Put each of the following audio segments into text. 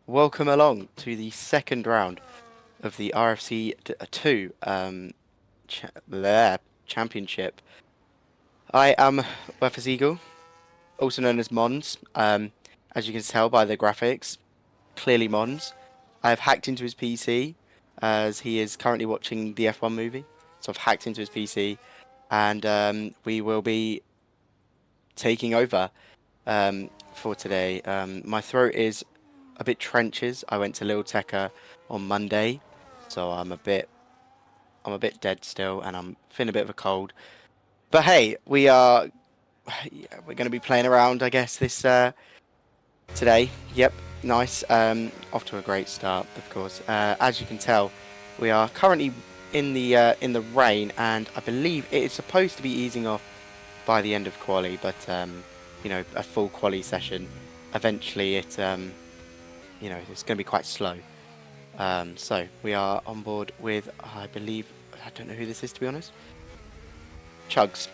welcome along to the second round of the RFC2 championship. I am Weathers Eagle, also known as Mons. As you can tell by the graphics, clearly Mons. I have hacked into his PC as he is currently watching the F1 movie. So I've hacked into his PC and we will be taking over for today. My throat is a bit trenches. I went to Lil Tecca on Monday, so I'm a bit dead still, and I'm feeling a bit of a cold. But hey, we're going to be playing around, I guess, this today. Yep, nice. Off to a great start, of course. As you can tell, we are currently in the rain, and I believe it is supposed to be easing off by the end of quali, but a full quali session. Eventually, it's going to be quite slow. So we are on board with, I believe, I don't know who this is to be honest. Chugs.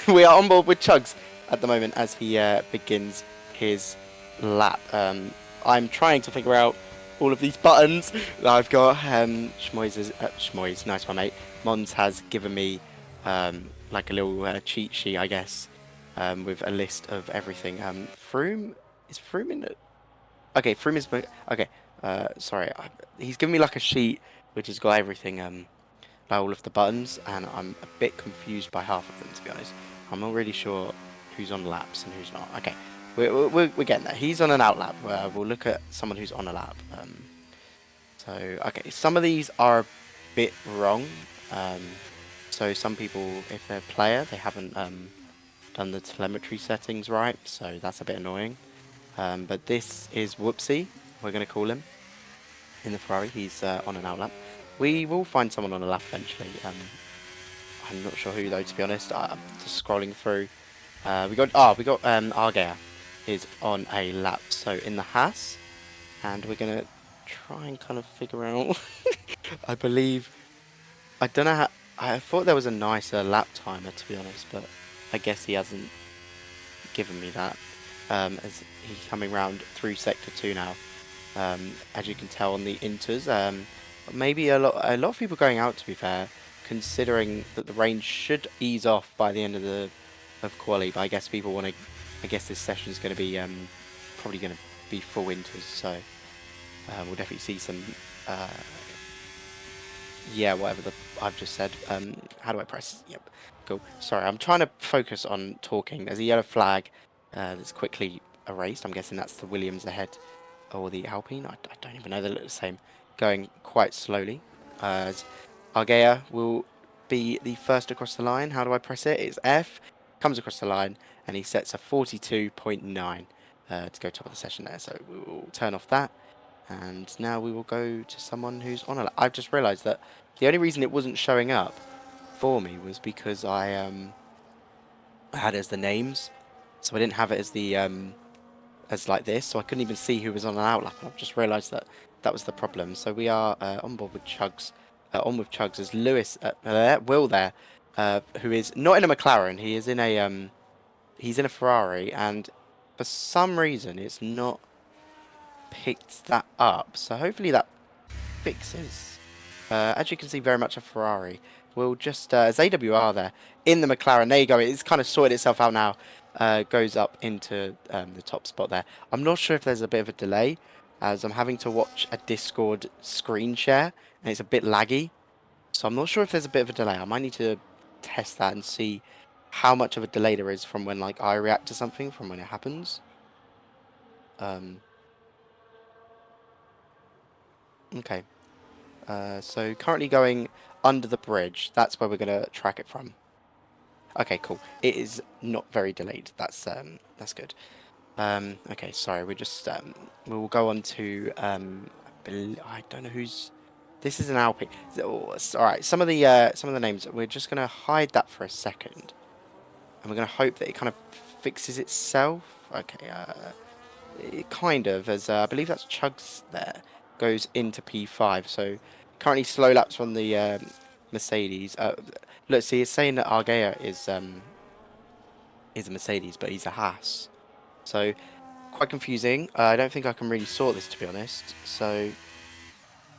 We are on board with Chugs at the moment as he begins his lap. I'm trying to figure out all of these buttons that I've got. Schmoy's, nice one, mate. Mons has given me like a little cheat sheet, I guess, with a list of everything. Froom is Froom in it? Okay, Froome is okay. Sorry, he's given me like a sheet which has got everything, like all of the buttons, and I'm a bit confused by half of them to be honest. I'm not really sure who's on laps and who's not. Okay, we're getting there. He's on an out lap. We'll look at someone who's on a lap. So okay, some of these are a bit wrong. So some people, if they're a player, they haven't done the telemetry settings right, so that's a bit annoying. But this is Whoopsie, we're going to call him, in the Ferrari. He's on an out lap. We will find someone on a lap eventually. I'm not sure who though, to be honest. I'm just scrolling through. We got Argea is on a lap, so in the Haas, and we're going to try and kind of figure out. I believe, I don't know how. I thought there was a nicer lap timer, to be honest, but I guess he hasn't given me that. As he's coming round through sector 2 now. As you can tell on the inters, maybe a lot of people going out, to be fair, considering that the rain should ease off by the end of quali. But I guess people want to. I guess this session is going to be probably going to be full inters, so we'll definitely see some. Yeah, whatever I've just said. How do I press? Yep, cool. Sorry, I'm trying to focus on talking. There's a yellow flag that's quickly erased. I'm guessing that's the Williams ahead, or the Alpine. I don't even know. They look the same. Going quite slowly. As Argea will be the first across the line. How do I press it? It's F. Comes across the line, and he sets a 42.9 to go top of the session there. So we will turn off that. And now we will go to someone who's on a lap. I've just realised that the only reason it wasn't showing up for me was because I had it as the names, so I didn't have it as the as like this, so I couldn't even see who was on an outlap. And I've just realised that that was the problem. So we are on board with Chugs, as Lewis, Will there, who is not in a McLaren. He is in a he's in a Ferrari, and for some reason it's not picked that up. So hopefully that fixes. As you can see, very much a Ferrari. We'll just, as AWR there, in the McLaren. There you go. It's kind of sorted itself out now. Goes up into the top spot there. I'm not sure if there's a bit of a delay, as I'm having to watch a Discord screen share, and it's a bit laggy. So I'm not sure if there's a bit of a delay. I might need to test that and see how much of a delay there is from when like I react to something from when it happens. Okay. So currently going under the bridge. That's where we're gonna track it from. Okay, cool. It is not very delayed. That's good. Okay, sorry. We will go on to I don't know who's. This is an Alpine. Oh, all right. Some of the names. We're just gonna hide that for a second, and we're gonna hope that it kind of fixes itself. Okay. It kind of, as I believe that's Chugs there, goes into P5. So currently slow laps on the Mercedes. Look, see, it's saying that Argea is a Mercedes, but he's a Haas. So quite confusing. I don't think I can really sort this, to be honest. So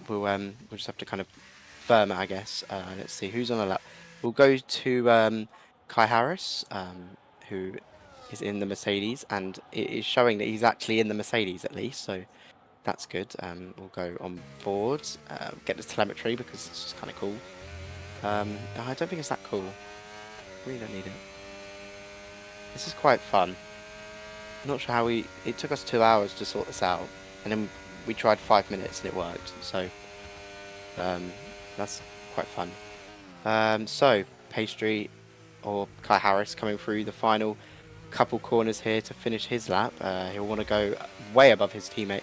we'll just have to kind of firm it, I guess. Let's see who's on the lap. We'll go to Kai Harris, who is in the Mercedes, and it is showing that he's actually in the Mercedes at least. So that's good. We'll go on board, get the telemetry because it's just kind of cool. I don't think it's that cool. Really don't need it. This is quite fun. I'm not sure how it took us 2 hours to sort this out, and then we tried 5 minutes and it worked. So that's quite fun. So Pastry or Kai Harris coming through the final couple corners here to finish his lap. He'll want to go way above his teammate.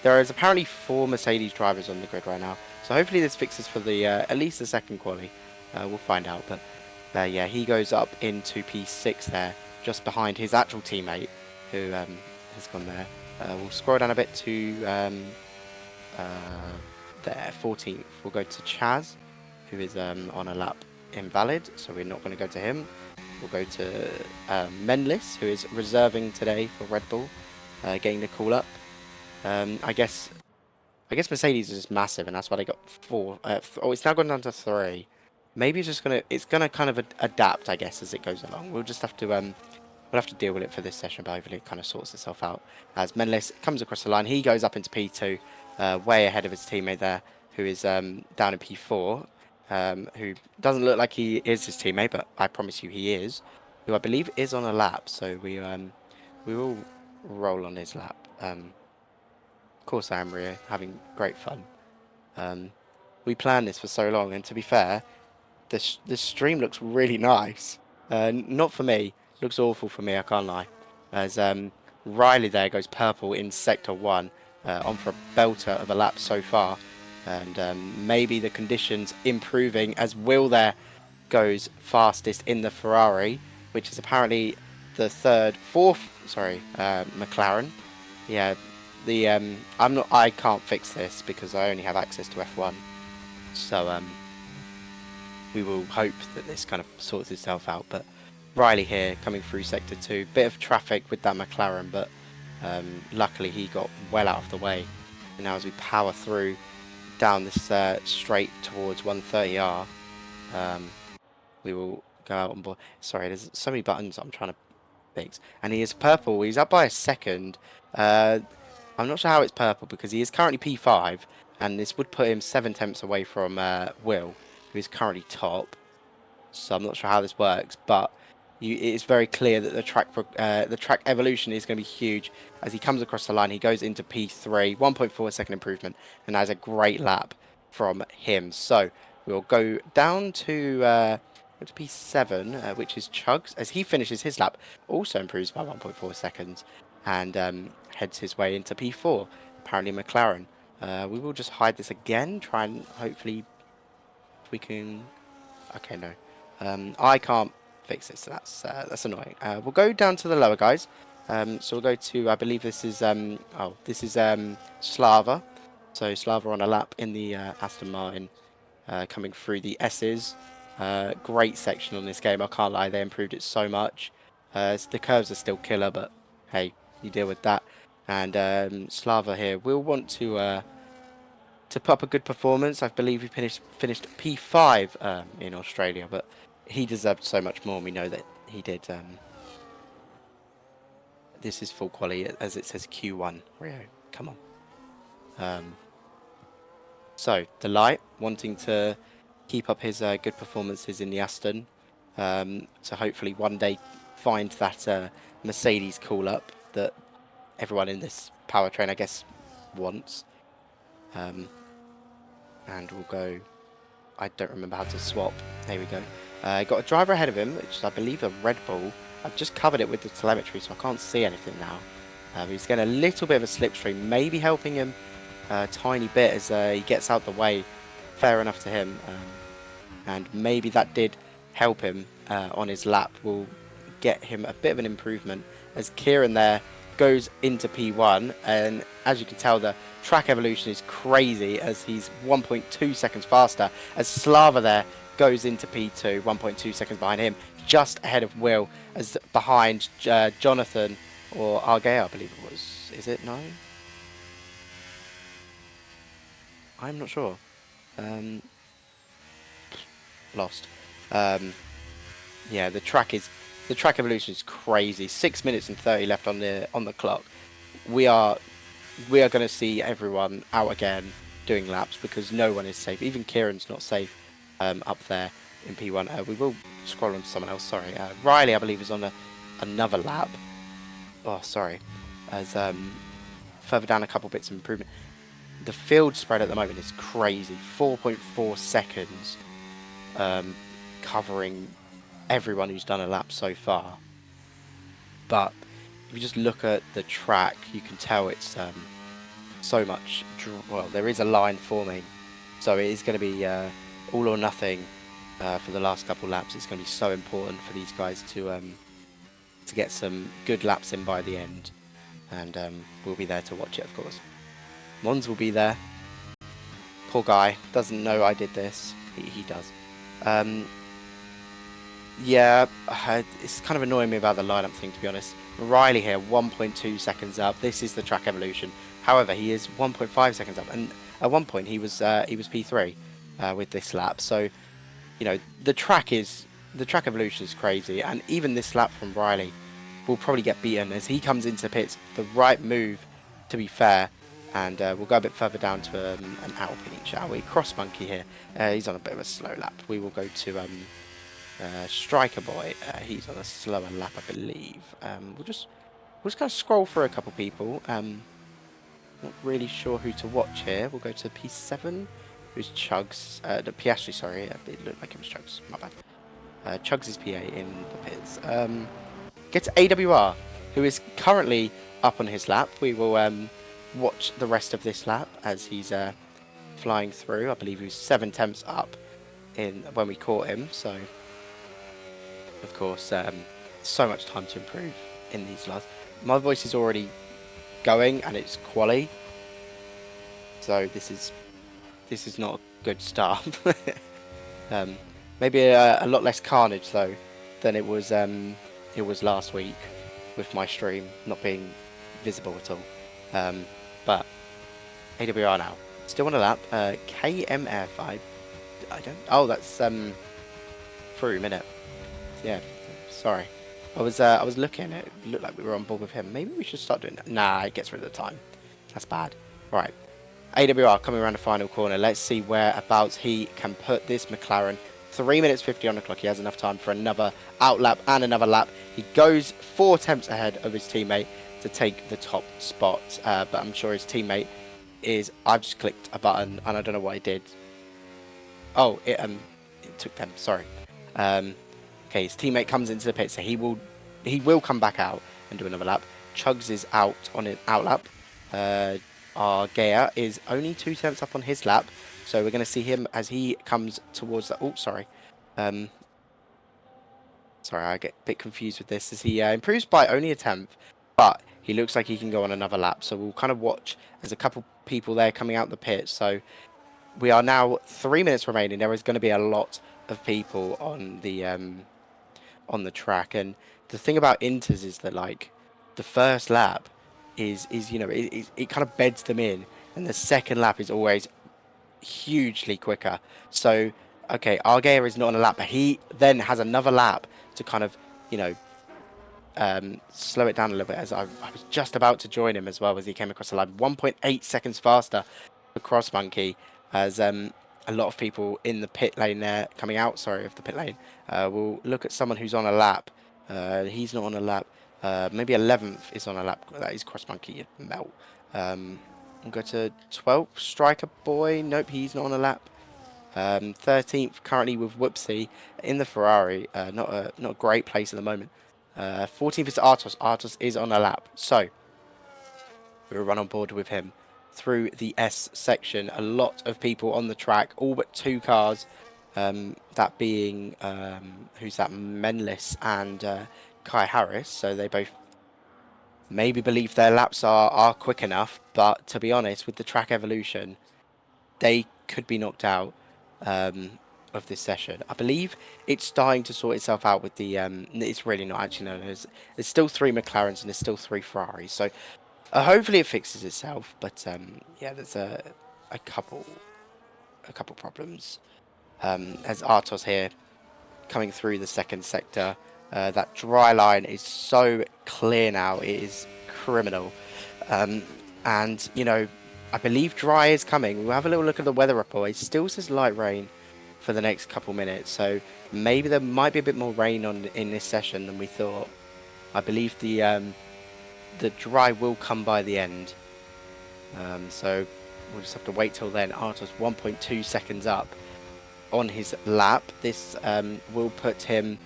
There is apparently 4 Mercedes drivers on the grid right now, so hopefully this fixes for the at least the second quali. We'll find out, but yeah, he goes up into P6 there, just behind his actual teammate, who has gone there. We'll scroll down a bit to there, 14th. We'll go to Chaz, who is on a lap invalid, so we're not going to go to him. We'll go to Menlis, who is reserving today for Red Bull, getting the call up. I guess Mercedes is just massive, and that's why they got 4. Oh, it's now gone down to 3. Maybe it's gonna kind of adapt, I guess, as it goes along. We'll just have to we'll have to deal with it for this session, but hopefully it kind of sorts itself out. As Menlis comes across the line, he goes up into P2, way ahead of his teammate there, who is down in P4, who doesn't look like he is his teammate, but I promise you he is, who I believe is on a lap, so we will roll on his lap. Of course I am, Rio, having great fun. We planned this for so long, and to be fair, this stream looks really nice. Not for me, looks awful for me, I can't lie. As Riley there goes purple in Sector 1, on for a belter of a lap so far. And maybe the conditions improving as Will there goes fastest in the Ferrari, which is apparently the fourth, McLaren. Yeah, I can't fix this because I only have access to F1. So we will hope that this kind of sorts itself out. But Riley here coming through Sector 2, bit of traffic with that McLaren, but luckily he got well out of the way. And now as we power through down this straight towards 130R, we will go out on board. Sorry, there's so many buttons I'm trying to fix. And he is purple. He's up by a second. I'm not sure how it's purple because he is currently P5, and this would put him 7 tenths away from Will, who is currently top. So I'm not sure how this works, but it is very clear that the track evolution is going to be huge. As he comes across the line, he goes into P3, 1.4 second improvement, and that is a great lap from him. So we'll go down to P7, which is Chugs, as he finishes his lap, also improves by 1.4 seconds, and heads his way into P4. Apparently McLaren. We will just hide this again, try and hopefully we can. Okay, no, I can't fix this. So that's annoying. We'll go down to the lower guys. So we'll go to, I believe this is Slava. So Slava on a lap in the Aston Martin, coming through the S's. Great section on this game. I can't lie, they improved it so much. The curves are still killer, but hey, you deal with that. And Slava here will want to put up a good performance. I believe he finished P5 in Australia, but he deserved so much more. We know that he did. This is full quality, as it says Q1. Rio, come on. So the light wanting to keep up his good performances in the Aston, to hopefully one day find that Mercedes call up that everyone in this powertrain, I guess, wants. And we'll go. I don't remember how to swap. There we go. Got a driver ahead of him, which is, I believe, a Red Bull. I've just covered it with the telemetry, so I can't see anything now. He's getting a little bit of a slipstream, maybe helping him a tiny bit as he gets out the way. Fair enough to him. And maybe that did help him on his lap. Will get him a bit of an improvement as Kieran there goes into P1. And as you can tell, the track evolution is crazy as he's 1.2 seconds faster. As Slava there goes into P2, 1.2 seconds behind him, just ahead of Will, as behind Jonathan or Argea, I believe it was. Is it? No, I'm not sure. Um, Lost. Um, yeah, the track evolution is crazy. 6 minutes and 30 left on the clock. We are we are going to see everyone out again doing laps because no one is safe. Even Kieran's not safe up there in P1. We will scroll on to someone else. Sorry, Riley, I believe, is on another lap. Oh, sorry, as further down a couple bits of improvement. The field spread at the moment is crazy. 4.4 seconds covering everyone who's done a lap so far. But if you just look at the track, you can tell it's so much. Well, there is a line forming, so it is going to be all or nothing for the last couple laps. It's going to be so important for these guys to get some good laps in by the end, and we'll be there to watch it, of course. Mons will be there. Poor guy doesn't know I did this. He does. Yeah, it's kind of annoying me about the lineup thing, to be honest. Riley here, 1.2 seconds up. This is the track evolution. However, he is 1.5 seconds up, and at one point he was P3 with this lap. So, you know, the track evolution is crazy, and even this lap from Riley will probably get beaten as he comes into pits. The right move, to be fair, and we'll go a bit further down to an Alpine, shall we? Cross Monkey here. He's on a bit of a slow lap. We will go to Striker Boy. He's on a slower lap, I believe. We'll just kind of scroll through a couple people. Not really sure who to watch here. We'll go to P7, who's Chugs. The Piastri, sorry. It looked like it was Chugs. My bad. Chugs is PA in the pits. Get to AWR, who is currently up on his lap. We will watch the rest of this lap as he's flying through. I believe he was 7 tenths up when we caught him. So, of course, so much time to improve in these last. My voice is already going and it's quali, so this is not a good start. Maybe a lot less carnage though than it was last week with my stream not being visible at all. But AWR now still on a lap. KMF, I don't. Oh, that's Froom, innit? Yeah, sorry. I was looking. It looked like we were on board with him. Maybe we should start doing that. Nah, it gets rid of the time. That's bad. Right. AWR coming around the final corner. Let's see whereabouts he can put this McLaren. 3 minutes 50 on the clock. He has enough time for another outlap and another lap. He goes 4 attempts ahead of his teammate to take the top spot. But I'm sure his teammate is. I've just clicked a button and I don't know what I did. Oh, it took them. Sorry. Okay, his teammate comes into the pit, so he will come back out and do another lap. Chugs is out on an outlap. Argea is only 2 tenths up on his lap, so we're going to see him as he comes towards the. Oh, sorry. Sorry, I get a bit confused with this as he improves by only a tenth, but he looks like he can go on another lap. So we'll kind of watch. There's a couple people there coming out the pit, so we are now 3 minutes remaining. There is going to be a lot of people on the track, and the thing about inters is that like the first lap is you know it kind of beds them in, and the second lap is always hugely quicker. So okay, Argea is not on a lap, but he then has another lap to kind of you know slow it down a little bit. As I was just about to join him as well as he came across the line, 1.8 seconds faster for Cross Monkey as a lot of people in the pit lane there, coming out, sorry, of the pit lane. We'll look at someone who's on a lap. He's not on a lap. Maybe 11th is on a lap. That is Cross Monkey, melt. We'll go to 12th, Striker Boy. Nope, he's not on a lap. 13th, currently with Whoopsie in the Ferrari. Not a great place at the moment. 14th is Artos. Artos is on a lap. So, we'll run on board with him through the S section. A lot of people on the track, all but 2 cars. That being, who's that? Menlis and Kai Harris. So they both maybe believe their laps are quick enough. But to be honest, with the track evolution, they could be knocked out. of this session. I believe it's starting to sort itself out with the it's really not actually known as there's still three McLarens and there's still three Ferraris. So hopefully it fixes itself. But yeah, there's a couple problems. As Artos here coming through the second sector. That dry line is so clear now. It is criminal. Um, and, you know, I believe dry is coming. We'll have a little look at the weather report. It still says light rain for the next couple minutes. So maybe there might be a bit more rain on in this session than we thought. I believe the dry will come by the end. So we'll just have to wait till then. Artos 1.2 seconds up on his lap. This will put him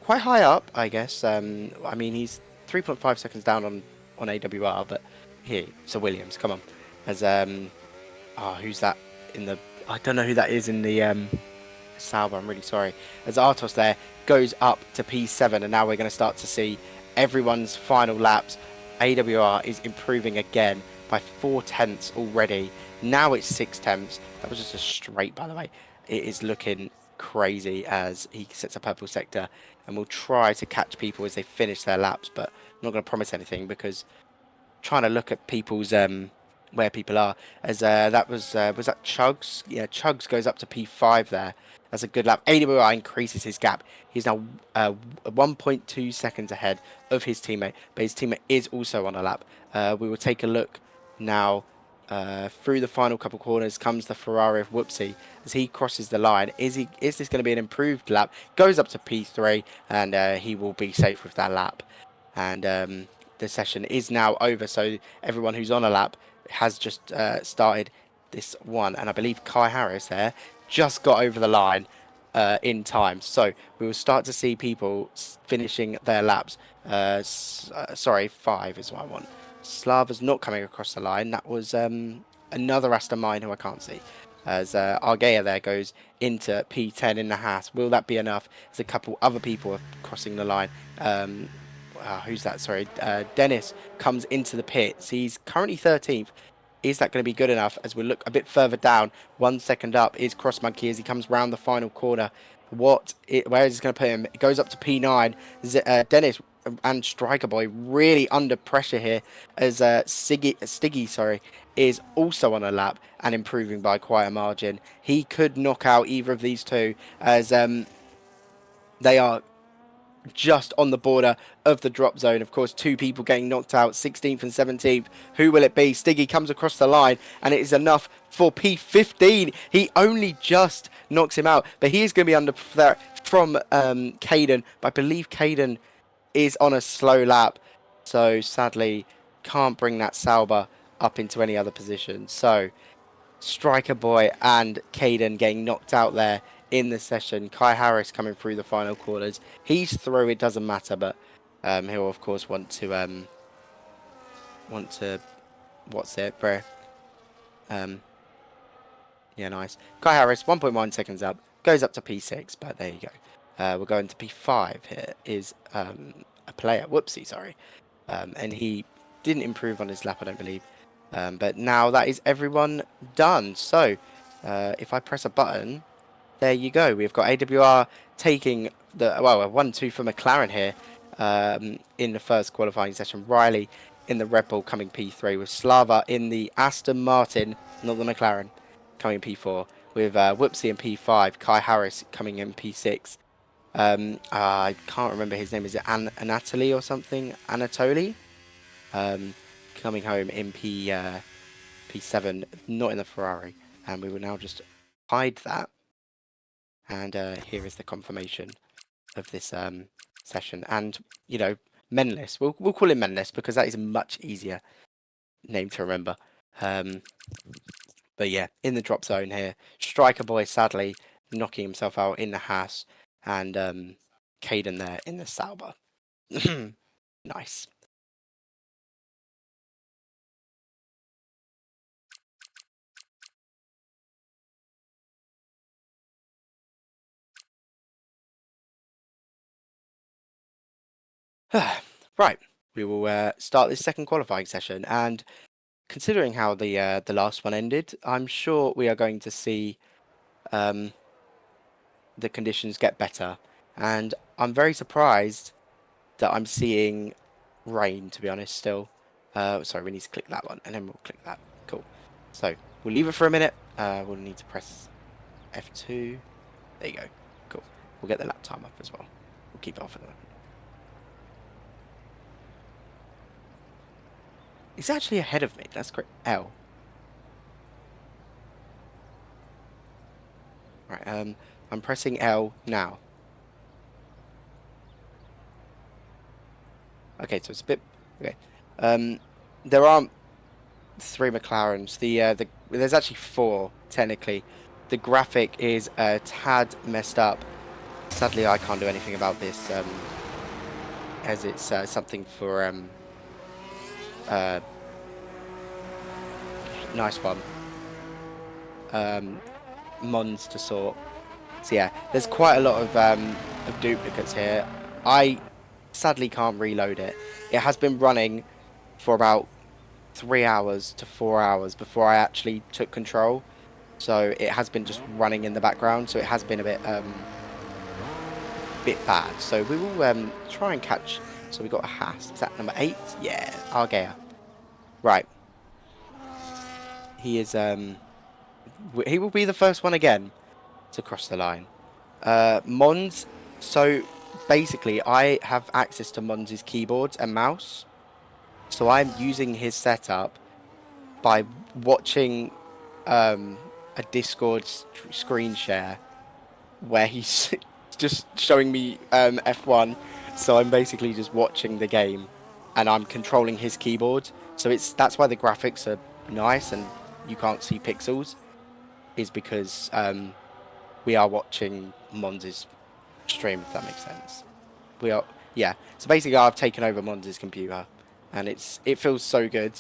quite high up, I guess. I mean, he's 3.5 seconds down on AWR, but here, Sir Williams, come on. As who's that in the? I don't know who that is in the Sauber. I'm really sorry. As Artos there goes up to P7, and now we're going to start to see everyone's final laps. AWR is improving again by 4/10 already. Now it's 6/10. That was just a straight, by the way. It is looking crazy as he sets a purple sector and will try to catch people as they finish their laps, but I'm not going to promise anything because trying to look at people's where people are as that was that Chugs? Yeah, Chugs goes up to P5 there. That's a good lap. AWI increases his gap. He's now 1.2 seconds ahead of his teammate, but his teammate is also on a lap. We will take a look now. Through the final couple corners comes the Ferrari of Whoopsie as he crosses the line. Is this going to be an improved lap? Goes up to P3 and he will be safe with that lap. And the session is now over, so everyone who's on a lap has just started this one. And I believe Kai Harris there just got over the line in time. So we will start to see people finishing their laps. Sorry, 5 is what I want. Slava's not coming across the line. That was another Aston Martin who I can't see. As Argea there goes into P10 in the Haas. Will that be enough? As a couple other people are crossing the line. Who's that? Sorry. Dennis comes into the pits. He's currently 13th. Is that going to be good enough? As we look a bit further down, 1 second up is Cross Monkey as he comes round the final corner. Where is this going to put him? It goes up to P9. Dennis and Striker Boy really under pressure here as Stiggy, sorry, is also on a lap and improving by quite a margin. He could knock out either of these two as they are just on the border of the drop zone. Of course, two people getting knocked out, 16th and 17th. Who will it be? Stiggy comes across the line, and it is enough for P15. He only just knocks him out, but he is going to be under threat from Caden. But I believe Caden is on a slow lap, so sadly can't bring that Sauber up into any other position. So Striker Boy and Caden getting knocked out there in the session. Kai Harris coming through the final quarters. He's through, it doesn't matter, but he'll of course want to what's it, bro? Yeah, nice. Kai Harris, 1.1 seconds up, goes up to P6, but there you go. We're going to P5 here. Is a player, whoopsie, sorry. And he didn't improve on his lap, I don't believe. But now that is everyone done. So if I press a button, there you go. We've got AWR taking the, well, a 1-2 for McLaren here in the first qualifying session. Riley in the Red Bull coming P3 with Slava in the Aston Martin, not the McLaren, coming P4 with Whoopsie in P5, Kai Harris coming in P6. I can't remember his name. Is it Anatoly or something? Anatoly? Coming home in P7, not in the Ferrari. And we will now just hide that. And here is the confirmation of this session. And, you know, Menless. We'll call him Menless because that is a much easier name to remember. But yeah, in the drop zone here. Striker Boy, sadly, knocking himself out in the Haas. And Caden there in the Sauber. Nice. Right, we will start this second qualifying session, and considering how the last one ended, I'm sure we are going to see the conditions get better. And I'm very surprised that I'm seeing rain, to be honest, still. Sorry, we need to click that one, and then we'll click that. Cool. So we'll leave it for a minute. We'll need to press F2. There you go. Cool. We'll get the lap time up as well. We'll keep it off at the moment. It's actually ahead of me. That's great. L. Right. I'm pressing L now. Okay, so it's a bit. Okay. There aren't 3 McLarens. There's actually 4 technically. The graphic is a tad messed up. Sadly, I can't do anything about this, as it's something for nice one. Mons to sort. So yeah, there's quite a lot of duplicates here. I sadly can't reload it. It has been running for about 3 hours to 4 hours before I actually took control. So it has been just running in the background. So it has been a bit bad. So we will try and catch. So we got a Haas. Is that number 8? Yeah, Argea. Right. He is he will be the first one again to cross the line. Mons. So basically, I have access to Mons's keyboards and mouse. So I'm using his setup by watching a Discord screen share where he's just showing me F1. So I'm basically just watching the game and I'm controlling his keyboard. So that's why the graphics are nice and you can't see pixels, is because we are watching Mons's stream, if that makes sense. We are, yeah. So basically, I've taken over Mons's computer, and it feels so good.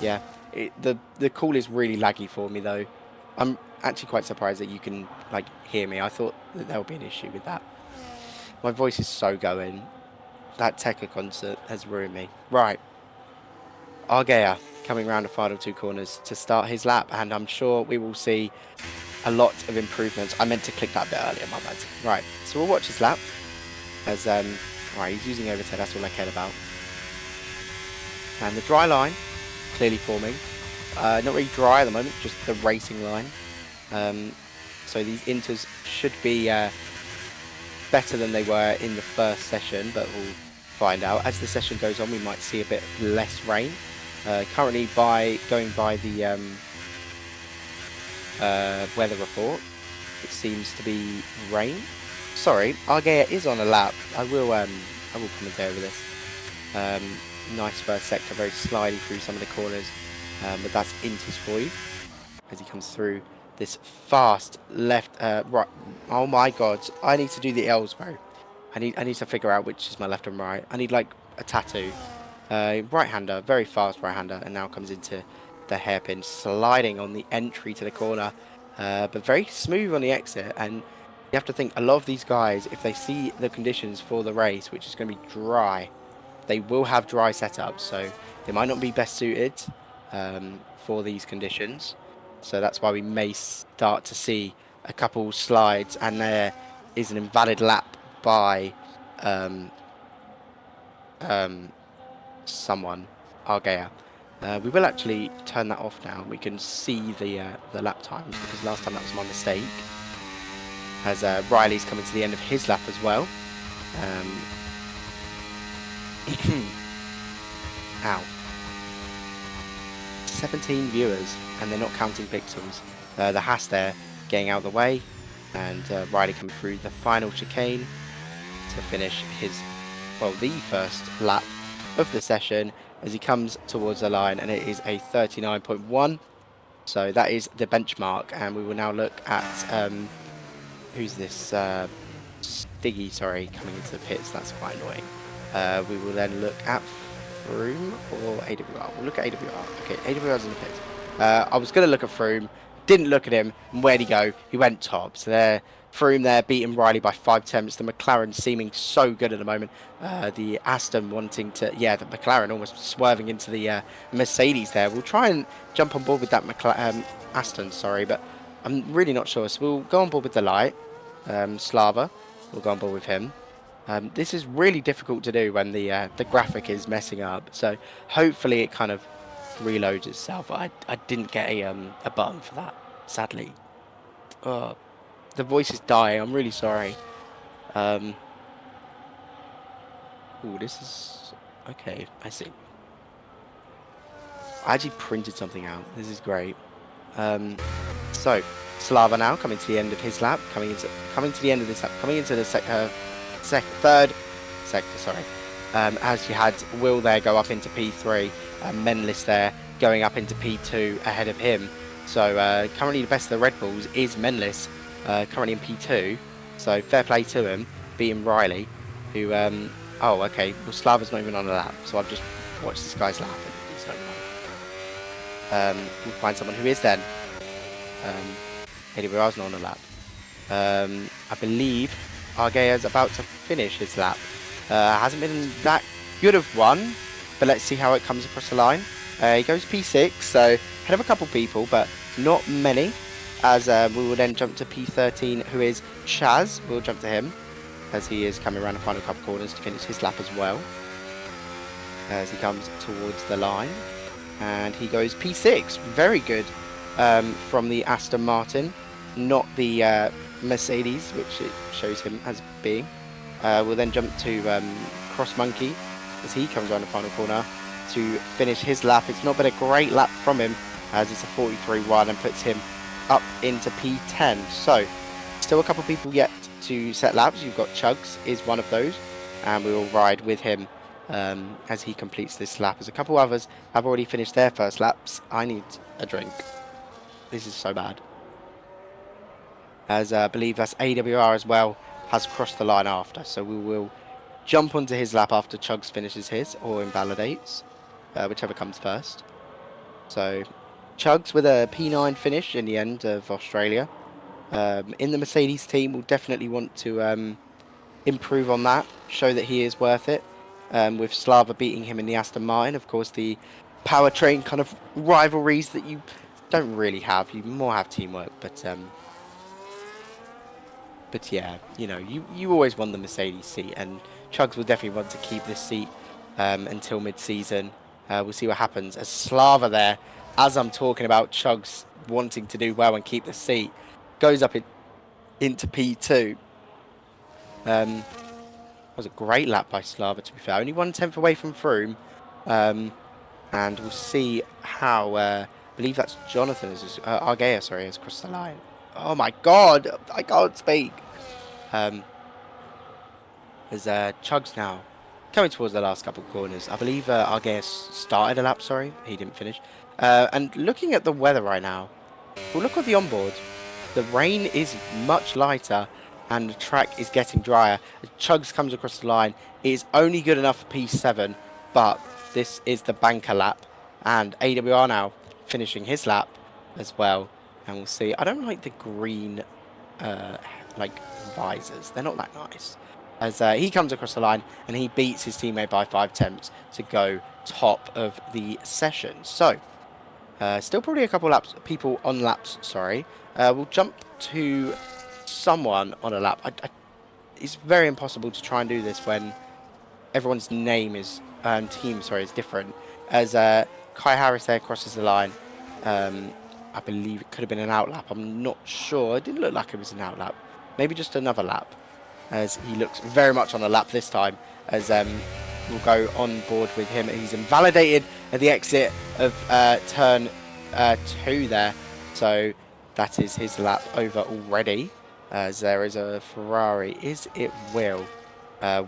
Yeah, the call is really laggy for me though. I'm actually quite surprised that you can like hear me. I thought that there would be an issue with that. My voice is so going. That Tekka concert has ruined me. Right, Argea coming round the final 2 corners to start his lap, and I'm sure we will see a lot of improvements. I meant to click that bit earlier, my bad. Right, so we'll watch his lap. As right, he's using overtail, that's all I cared about. And the dry line, clearly forming. Not really dry at the moment, just the racing line. So these inters should be better than they were in the first session, but we'll find out. As the session goes on, we might see a bit less rain. Currently, going by the weather report, it seems to be rain. Sorry, Argea is on a lap. I will commentate over this. Nice first sector, very slidey through some of the corners, but that's Inters for you as he comes through this fast left, right. Oh my god, I need to do the L's, bro. I need to figure out which is my left and right. I need like a tattoo. Right-hander, very fast right-hander, and now comes into the hairpin, sliding on the entry to the corner, but very smooth on the exit. And you have to think, a lot of these guys, if they see the conditions for the race, which is going to be dry, they will have dry setups, so they might not be best suited for these conditions. So that's why we may start to see a couple slides, and there is an invalid lap by someone, Argea. We will actually turn that off now. We can see the lap times, because last time that was my mistake. As Riley's coming to the end of his lap as well. Ow. 17 viewers, and they're not counting pixels. The Haas there getting out of the way, and Riley coming through the final chicane to finish the first lap of the session as he comes towards the line, and it is a 39.1. So that is the benchmark, and we will now look at who's this? Stiggy, sorry, coming into the pits. That's quite annoying. We will then look at Froom or AWR. We'll look at AWR. Okay, AWR's in the pits. I was going to look at Froom, didn't look at him, and where'd he go? He went top. So there, Froome there beating Riley by 5 tenths. The McLaren seeming so good at the moment. The Aston wanting to, the McLaren almost swerving into the Mercedes there. We'll try and jump on board with that Aston, sorry, but I'm really not sure. So we'll go on board with the light. Slava. We'll go on board with him. This is really difficult to do when the graphic is messing up. So hopefully it kind of reloads itself. I didn't get a button for that, sadly. Oh, the voice is dying. I'm really sorry. Oh, this is okay. I see. I actually printed something out. This is great. So Slava now coming to the end of his lap, coming to the end of this lap, coming into the third sector. Sorry. As you had Will there go up into P3, Menlis there going up into P2 ahead of him. So currently the best of the Red Bulls is Menlis, currently in P2. So fair play to him, beating Riley, who oh okay, well Slava's not even on a lap, so I've just watched this guy's lap and he's not even on. We'll find someone who is then. Anyway, I was not on a lap. I believe Argea's about to finish his lap. Hasn't been that good of one, but let's see how it comes across the line. He goes P6, so ahead of a couple people, but not many, as we will then jump to P13, who is Chaz. We'll jump to him, as he is coming around the final couple corners to finish his lap as well, as he comes towards the line. And he goes P6, very good from the Aston Martin, not the Mercedes, which it shows him as being. We'll then jump to Cross Monkey as he comes around the final corner to finish his lap. It's not been a great lap from him, as it's a 43.1 and puts him up into P10. So still a couple people yet to set laps. You've got Chugs is one of those, and we will ride with him as he completes this lap, as a couple others have already finished their first laps. I need a drink. This is so bad. As I believe that's AWR as well, has crossed the line after. So we will jump onto his lap after Chugs finishes his, or invalidates, whichever comes first. So Chugs with a P9 finish in the end of Australia. In the Mercedes team, will definitely want to improve on that, show that he is worth it. With Slava beating him in the Aston Martin, of course, the powertrain kind of rivalries that you don't really have. You more have teamwork, but yeah, you know, you always want the Mercedes seat, and Chugs will definitely want to keep this seat until mid-season. We'll see what happens. As Slava there, as I'm talking about Chugs wanting to do well and keep the seat, goes up into P2. That was a great lap by Slava, to be fair. Only 1/10 away from Froome. And we'll see how, I believe that's Jonathan, Argea, sorry, has crossed the line. Oh my god, I can't speak. There's Chugs now coming towards the last couple of corners. I believe Argea started a lap, sorry, he didn't finish. And looking at the weather right now, we'll look at the onboard. The rain is much lighter and the track is getting drier. Chugs comes across the line. It is only good enough for P7, but this is the banker lap. And AWR now finishing his lap as well. And we'll see. I don't like the green like visors. They're not that nice. As he comes across the line and he beats his teammate by 5/10 to go top of the session. So still probably a couple people on laps, sorry. We'll jump to someone on a lap. It's very impossible to try and do this when everyone's name is team, sorry, is different. As Kai Harris there crosses the line. I believe it could have been an out lap. I'm not sure. It didn't look like it was an out lap. Maybe just another lap, as he looks very much on a lap this time. As we'll go on board with him. He's invalidated at the exit of turn 2 there. So that is his lap over already. As there is a Ferrari. Is it Will?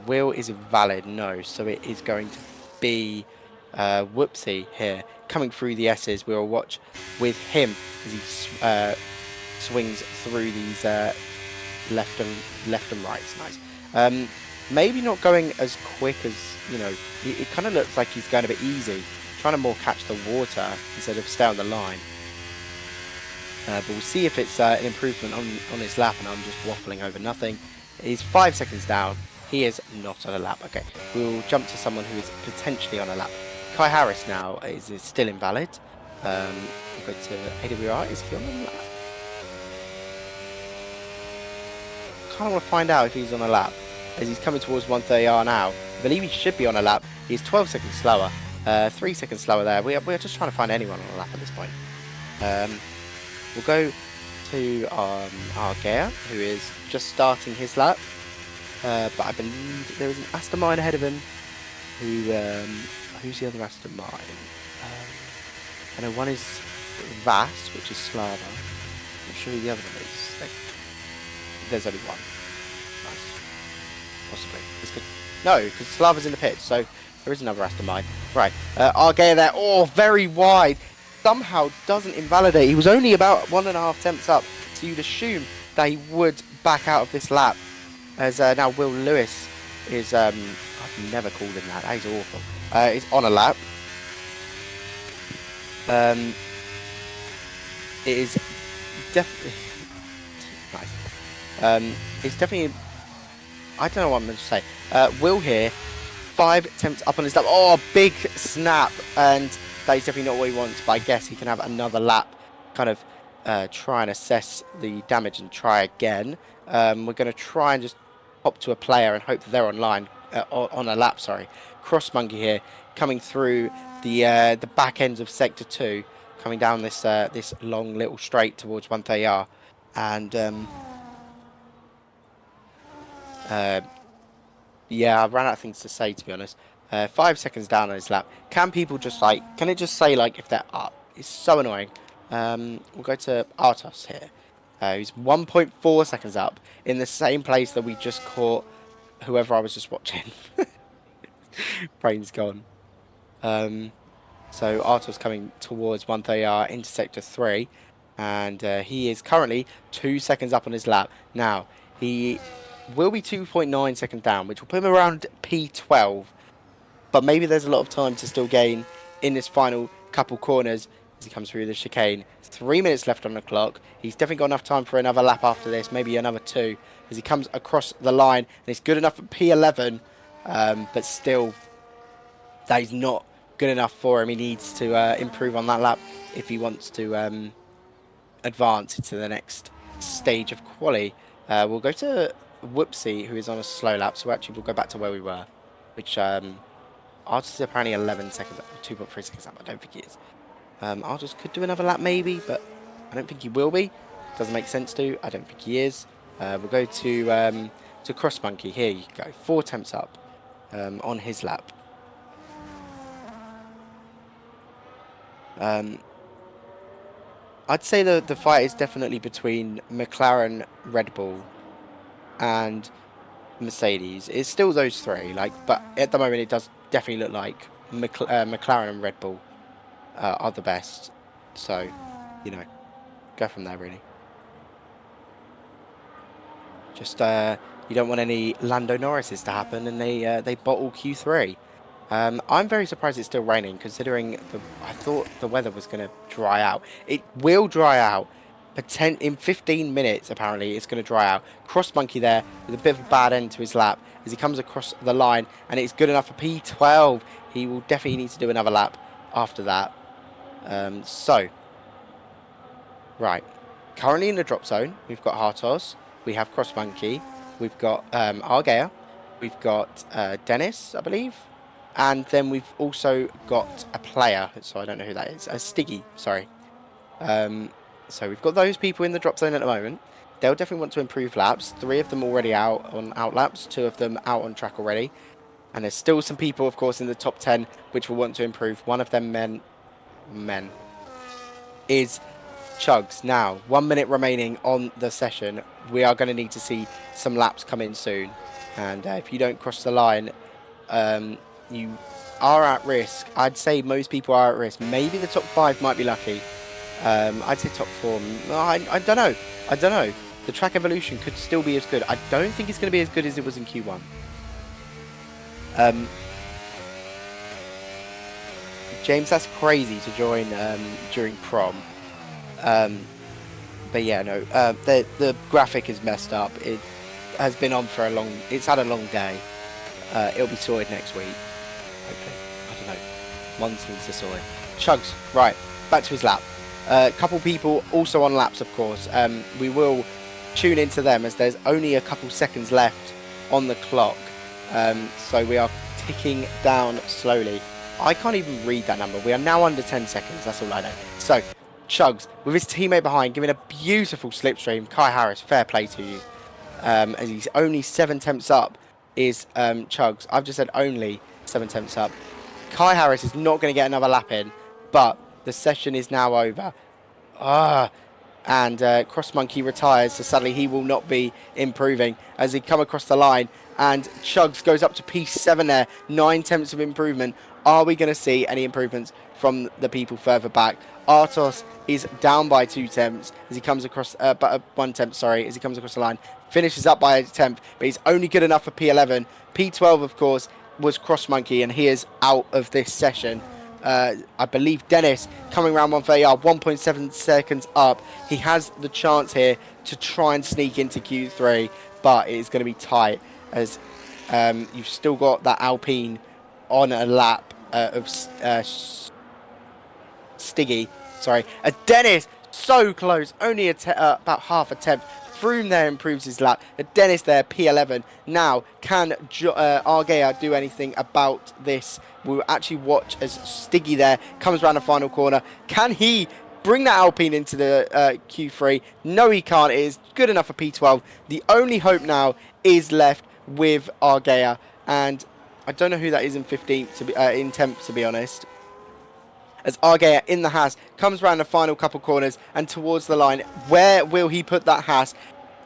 Will is invalid. No. So it is going to be Whoopsie here. Coming through the S's. We'll watch with him as he swings through these left and right. Nice. Maybe not going as quick as, you know, it kind of looks like he's going a bit easy. Trying to more catch the water instead of stay on the line. But we'll see if it's an improvement on his lap, and I'm just waffling over nothing. He's 5 seconds down. He is not on a lap. Okay, we'll jump to someone who is potentially on a lap. Kai Harris now is still invalid. We'll go to AWR. Is he on a lap? kind of want to find out if he's on a lap, as he's coming towards 130R now. I believe he should be on a lap. He's 12 seconds slower, 3 seconds slower there. We're just trying to find anyone on a lap at this point. We'll go to Argea, who is just starting his lap. But I believe there is an Aston Martin ahead of him. Who's the other Aston Martin? I know one is Vas, which is Slava. I'm not sure who the other one is. There's only one. Nice. Possibly. It's good. No, because Slava's in the pit, so there is another Aston Martin. Right. Argea there. Oh, very wide. Somehow doesn't invalidate. He was only about 1.5 tenths up, so you'd assume that he would back out of this lap. As now Will Lewis is, I've never called him that. That is awful. Is on a lap. It is definitely nice. It's definitely. I don't know what I'm going to say. Will here, 5 attempts up on his lap. Oh, big snap, and that is definitely not what he wants. But I guess he can have another lap, kind of try and assess the damage and try again. We're going to try and just hop to a player and hope that they're online on a lap. Sorry, Cross Monkey here, coming through the back ends of Sector 2, coming down this this long little straight towards 130R, and yeah, I ran out of things to say, to be honest. 5 seconds down on his lap. Can people just can it just say if they're up? It's so annoying. We'll go to Artos here. He's 1.4 seconds up in the same place that we just caught whoever I was just watching. Brain's gone. So Artos coming towards 130R into Sector 3, and he is currently 2 seconds up on his lap. Now, he will be 2.9 seconds down, which will put him around P12, but maybe there's a lot of time to still gain in this final couple corners as he comes through the chicane. 3 minutes left on the clock. He's definitely got enough time for another lap after this, maybe another 2, as he comes across the line, and it's good enough for P11, but still, that is not good enough for him. He needs to improve on that lap if he wants to advance into the next stage of quali. We'll go to Whoopsie, who is on a slow lap, so actually we'll go back to where we were, which Artis is apparently 11 seconds up, 2.3 seconds up. I don't think he is. Artis could do another lap maybe, but I don't think he will be. Doesn't make sense to. I don't think he is. We'll go to Cross Monkey. Here you go. 4 attempts up on his lap. I'd say the fight is definitely between McLaren, Red Bull, and Mercedes. It's still those three, but at the moment it does definitely look like McLaren and Red Bull are the best. So, go from there really. Just you don't want any Lando Norrises to happen, and they bottle Q3. I'm very surprised it's still raining, considering I thought the weather was going to dry out. It will dry out. In 15 minutes, apparently, it's going to dry out. Cross Monkey there with a bit of a bad end to his lap as he comes across the line, and it's good enough for P12. He will definitely need to do another lap after that. Right. Currently in the drop zone, we've got Hartos, we have Cross Monkey, we've got Argea, we've got Dennis, I believe. And then we've also got a player, so I don't know who that is. Stiggy, sorry. So we've got those people in the drop zone at the moment. They'll definitely want to improve laps. 3 of them already out on out laps, 2 of them out on track already. And there's still some people, of course, in the top 10 which will want to improve. One of them men is Chugs. Now, 1 minute remaining on the session. We are going to need to see some laps come in soon. And if you don't cross the line, you are at risk. I'd say most people are at risk. Maybe the top 5 might be lucky. I'd say top 4. I don't know. I don't know. The track evolution could still be as good. I don't think it's going to be as good as it was in Q1. James, that's crazy to join during prom. But yeah, no. The graphic is messed up. It has been on for it's had a long day. It'll be sorted next week. Hopefully. I don't know. One needs to sort it. Chugs, right. Back to his lap. A couple people also on laps, of course. We will tune into them as there's only a couple seconds left on the clock. So we are ticking down slowly. I can't even read that number. We are now under 10 seconds. That's all I know. So, Chugs, with his teammate behind, giving a beautiful slipstream. Kai Harris, fair play to you. As he's only 7 temps up, is Chugs. I've just said only 7 temps up. Kai Harris is not going to get another lap in, but the session is now over. And Cross Monkey retires, so sadly he will not be improving as he come across the line. And Chugs goes up to P7 there, 9 temps of improvement. Are we going to see any improvements from the people further back? Artos is down by 2 temps as he comes across, 1 temp, sorry, as he comes across the line. Finishes up by a temp, but he's only good enough for P11. P12, of course, was Cross Monkey, and he is out of this session. I believe Dennis coming around 130R, 1.7 seconds up. He has the chance here to try and sneak into Q3, but it is going to be tight as you've still got that Alpine on a lap of Stiggy. Sorry, Dennis so close, only about half a temp. Froome there improves his lap. Dennis there, P11. Now, can Argea do anything about this? We'll actually watch as Stiggy there comes around the final corner. Can he bring that Alpine into the Q3? No, he can't. It is good enough for P12. The only hope now is left with Argea, and I don't know who that is in 15th to be in 10th, to be honest. As Argea in the Haas comes around the final couple corners and towards the line. Where will he put that Haas?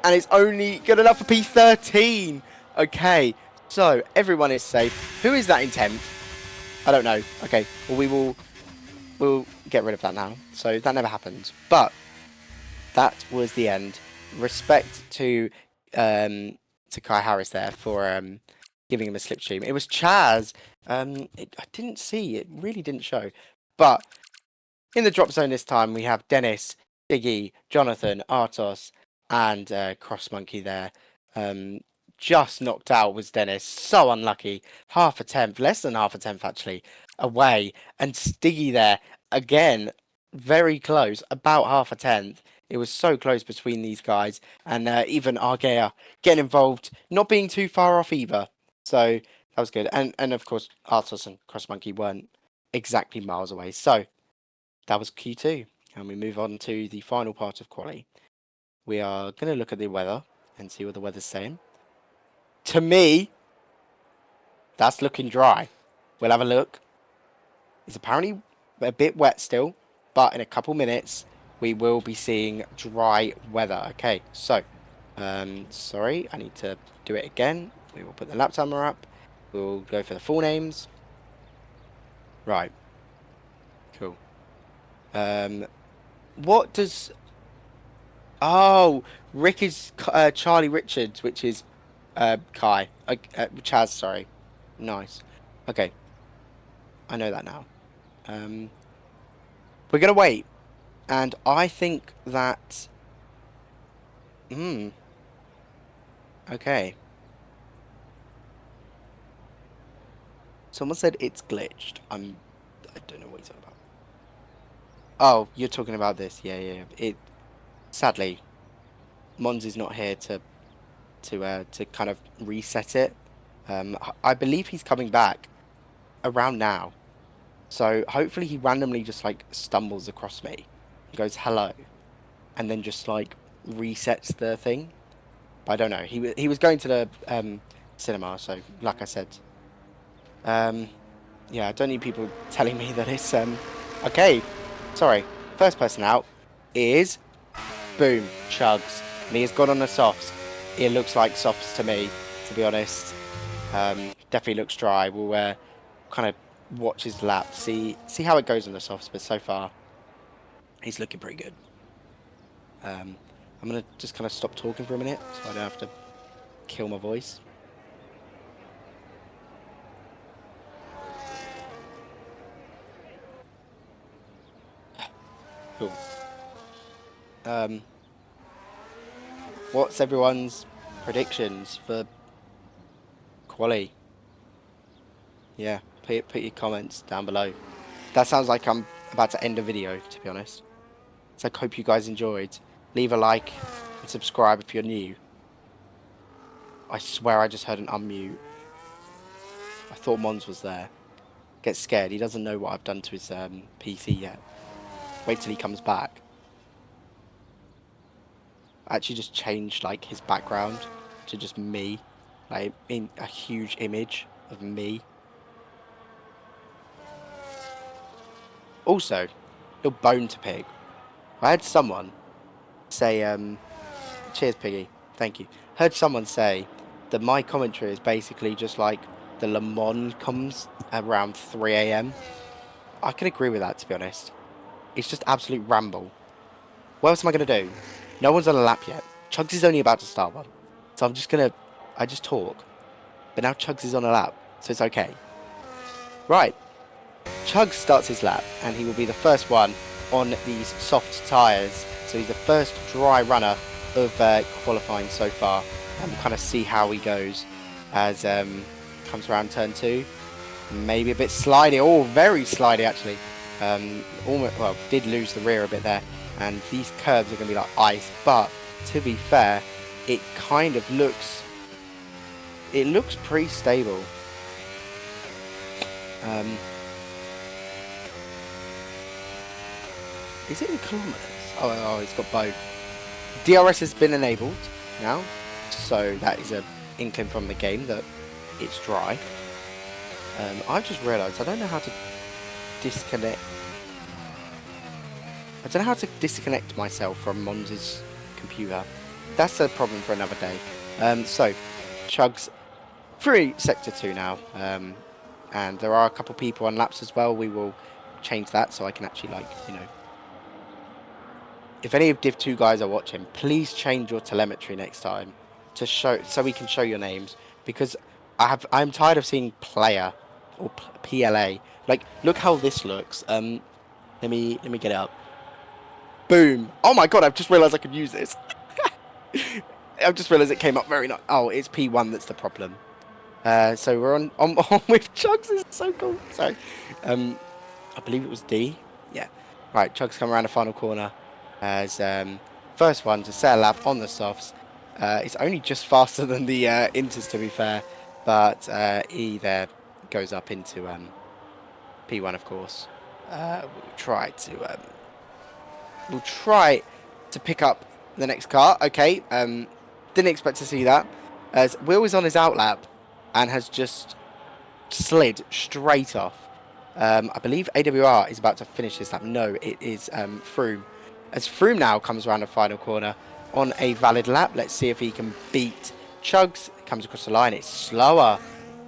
And it's only good enough for P13. Okay, so everyone is safe. Who is that in 10th? I don't know. Okay, well, we'll get rid of that now. So that never happened. But that was the end. Respect to Kai Harris there for giving him a slipstream. It was Chaz. I didn't see. It really didn't show. But in the drop zone this time, we have Dennis, Diggy, Jonathan, Artos, and Cross Monkey there. Just knocked out was Dennis. So unlucky. Half a tenth, less than half a tenth actually, away. And Stiggy there, again, very close, about half a tenth. It was so close between these guys. And even Argea getting involved, not being too far off either. So that was good. And of course, Artos and Cross Monkey weren't exactly miles away. So that was Q2. And we move on to the final part of quali. We are going to look at the weather and see what the weather's saying. To me, that's looking dry. We'll have a look. It's apparently a bit wet still, but in a couple minutes, we will be seeing dry weather. Okay, so, sorry, I need to do it again. We will put the lap timer up. We'll go for the full names. Right. Cool. What does... Oh, Rick is Charlie Richards, which is Kai. Chaz, sorry. Nice. Okay. I know that now. We're going to wait. And I think that... Okay. Someone said it's glitched. I don't know what he's on about. Oh, you're talking about this. Yeah. Sadly, Mons is not here to kind of reset it. I believe he's coming back around now. So hopefully he randomly just like stumbles across me, goes hello, and then just like resets the thing. But I don't know. He was going to the cinema, so like I said, yeah, I don't need people telling me that it's okay. Sorry, first person out is boom, Chugs, and he has gone on the softs. It looks like softs to me, to be honest. Definitely looks dry. We'll kind of watch his lap, see how it goes on the softs, but so far he's looking pretty good. I'm gonna just kind of stop talking for a minute so I don't have to kill my voice. Cool. What's everyone's predictions for quali? Yeah, put your comments down below. That sounds like I'm about to end a video, to be honest. So I hope you guys enjoyed. Leave a like subscribe if you're new. I swear I just heard an unmute. I thought Mons was there. Gets scared. He doesn't know what I've done to his PC yet. Wait till he comes back. I actually just changed like his background to just me, like in a huge image of me. Also, little bone to pick. I had someone say, cheers, Piggy. Thank you. Heard someone say that my commentary is basically just like the Le Mans comes around 3 a.m. I can agree with that, to be honest. It's just absolute ramble. What else am I going to do? No one's on a lap yet. Chugs is only about to start one. So I just talk. But now Chugs is on a lap, so it's okay. Right. Chugs starts his lap, and he will be the first one on these soft tyres. So he's the first dry runner of qualifying so far. And we'll kind of see how he goes as comes around turn 2. Maybe a bit slidey. Oh, very slidey, actually. Almost, well, did lose the rear a bit there. And these curbs are going to be like ice. But, to be fair, it kind of looks... It looks pretty stable. Is it in kilometers? Oh, it's got both. DRS has been enabled now, so that is an inkling from the game that it's dry. I've just realised I don't know how to disconnect. I don't know how to disconnect myself from Mons' computer. That's a problem for another day. So, Chugs through Sector 2 now. And there are a couple people on laps as well. We will change that so I can actually, like, you know... If any of Div 2 guys are watching, please change your telemetry next time to show, so we can show your names. Because I'm tired of seeing player or PLA. Like, look how this looks. Let me get it up. Boom! Oh my god! I've just realised I could use this. I've just realised it came up very nice. Oh, it's P1 that's the problem. So we're on with Chugs. This is so cool. Sorry. I believe it was D. Yeah. Right. Chugs come around the final corner as first one to set a lap on the softs. It's only just faster than the Inters, to be fair, but E there goes up into P1, of course. We'll try to pick up the next car. Okay. Didn't expect to see that, as Will is on his outlap and has just slid straight off. I believe AWR is about to finish this lap. No, it is Froom. As Froom now comes around the final corner on a valid lap. Let's see if he can beat Chugs. Comes across the line. It's slower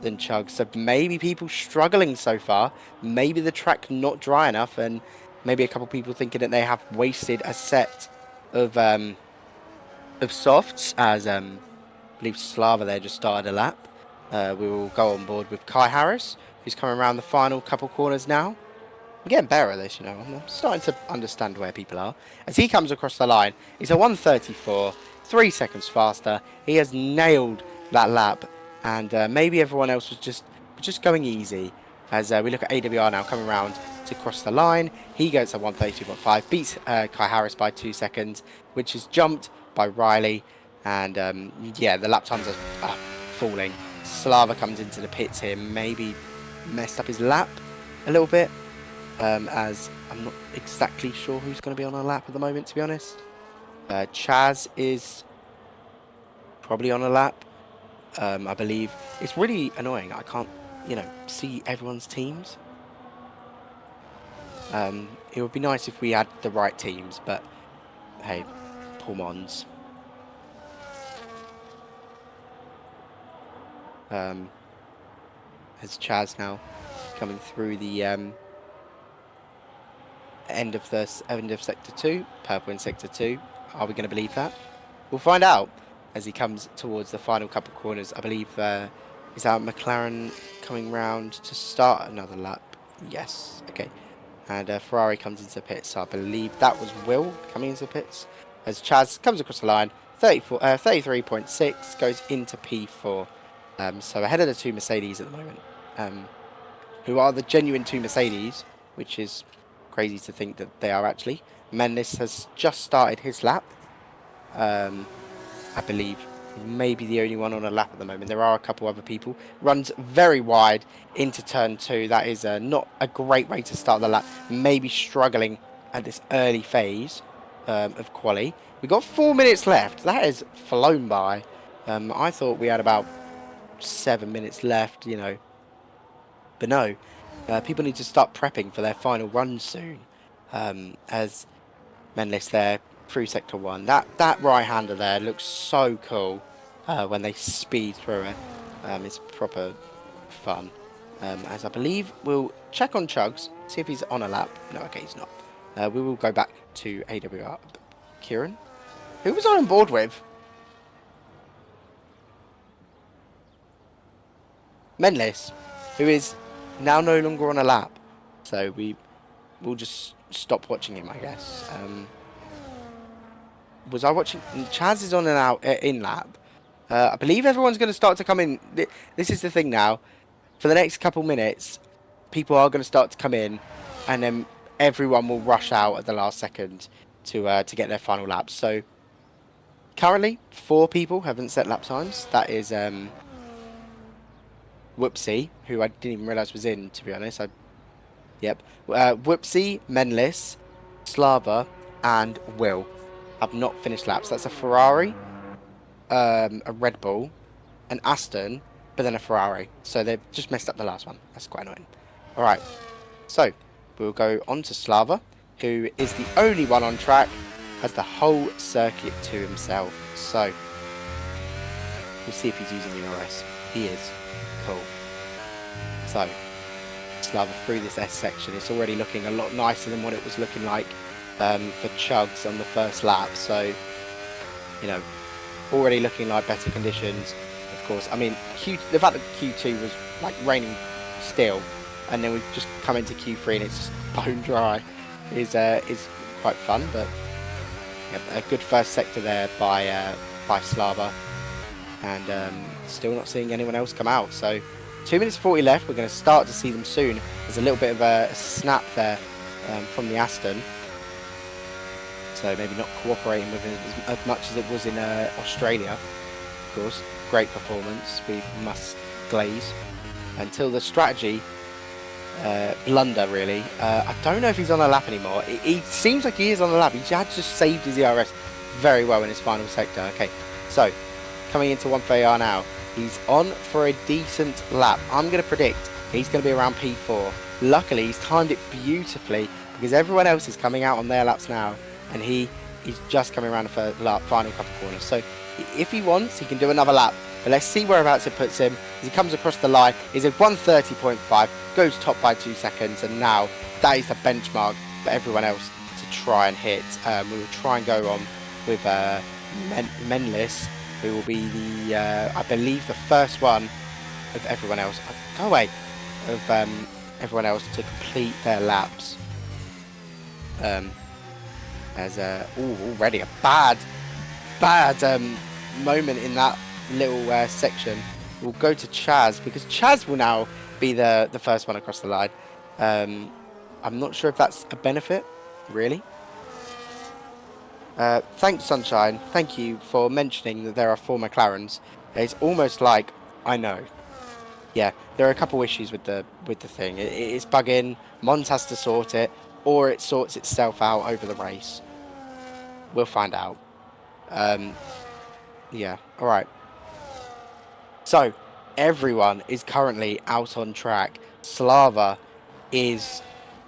than Chugs. So maybe people struggling so far. Maybe the track not dry enough, and maybe a couple people thinking that they have wasted a set of softs, as I believe Slava there just started a lap. We will go on board with Kai Harris, who's coming around the final couple corners now. I'm getting better at this, you know. I'm starting to understand where people are. As he comes across the line, he's a 1:34, 3 seconds faster. He has nailed that lap, and maybe everyone else was just going easy. As we look at AWR now coming around to cross the line, he goes at 1:32.5, beats Kai Harris by 2 seconds, which is jumped by Riley, and yeah, the lap times are falling. Slava comes into the pits here, maybe messed up his lap a little bit. As I'm not exactly sure who's going to be on a lap at the moment, to be honest. Chaz is probably on a lap. I believe it's really annoying. I can't, you know, see everyone's teams. It would be nice if we had the right teams, but hey, poor Mons. As Chaz now coming through the end of sector 2, purple in sector 2. Are we going to believe that? We'll find out as he comes towards the final couple corners. I believe is that McLaren coming round to start another lap? Yes. Okay. And Ferrari comes into the pits. So I believe that was Will coming into the pits as Chaz comes across the line. 33.6 goes into P4. So ahead of the 2 Mercedes at the moment, who are the genuine 2 Mercedes, which is crazy to think that they are actually. Mendes has just started his lap. I believe. Maybe the only one on a lap at the moment. There are a couple other people. Runs very wide into turn 2. That is not a great way to start the lap. Maybe struggling at this early phase of quali. We've got 4 minutes left. That has flown by. I thought we had about 7 minutes left, you know. But no, people need to start prepping for their final run soon. As Menlis there through sector 1. That right-hander there looks so cool when they speed through it. It's proper fun. As I believe we'll check on Chugs, see if he's on a lap. No, okay, he's not. We will go back to AWR. Kieran? Who was I on board with? Menlis, who is now no longer on a lap. So we'll just stop watching him, I guess. Was I watching? Chaz is on and out in lap. I believe everyone's going to start to come in. This is the thing now. For the next couple minutes, people are going to start to come in, and then everyone will rush out at the last second to get their final laps. So currently, 4 people haven't set lap times. That is Whoopsie, who I didn't even realise was in, to be honest. Yep. Whoopsie, Menlis, Slava, and Will have not finished laps. That's a Ferrari, a Red Bull, an Aston, but then a Ferrari. So they've just messed up the last one. That's quite annoying. All right. So we'll go on to Slava, who is the only one on track, has the whole circuit to himself. So we'll see if he's using the RS. He is. Cool. So Slava through this S section. It's already looking a lot nicer than what it was looking like for Chugs on the first lap. So, you know, already looking like better conditions. Of course, I mean, the fact that Q2 was like raining still, and then we've just come into Q3 and it's just bone dry, is quite fun. But yeah, a good first sector there by Slava, and still not seeing anyone else come out. So 2 minutes 40 left. We're going to start to see them soon. There's a little bit of a snap there from the Aston. So maybe not cooperating with it as much as it was in Australia. Of course, great performance. We must glaze until the strategy blunder, really. I don't know if he's on a lap anymore. He seems like he is on a lap. He had just saved his ERS very well in his final sector. Okay, so coming into 130R now. He's on for a decent lap. I'm going to predict he's going to be around P4. Luckily, he's timed it beautifully because everyone else is coming out on their laps now, and he's just coming around the final couple corners. So if he wants, he can do another lap. But let's see whereabouts it puts him. As he comes across the line, he's at 130.5, goes top by 2 seconds, and now that is the benchmark for everyone else to try and hit. We will try and go on with Menlis, who will be the, I believe, the first one of everyone else. Go away. Of everyone else to complete their laps. Already a bad moment in that little section. We'll go to Chaz because Chaz will now be the first one across the line. I'm not sure if that's a benefit, really. Thanks, Sunshine. Thank you for mentioning that there are 4 McLarens. It's almost like I know. Yeah, there are a couple issues with the thing. It's bugging. Mons has to sort it, or it sorts itself out over the race. We'll find out. Yeah. All right. So everyone is currently out on track. Slava is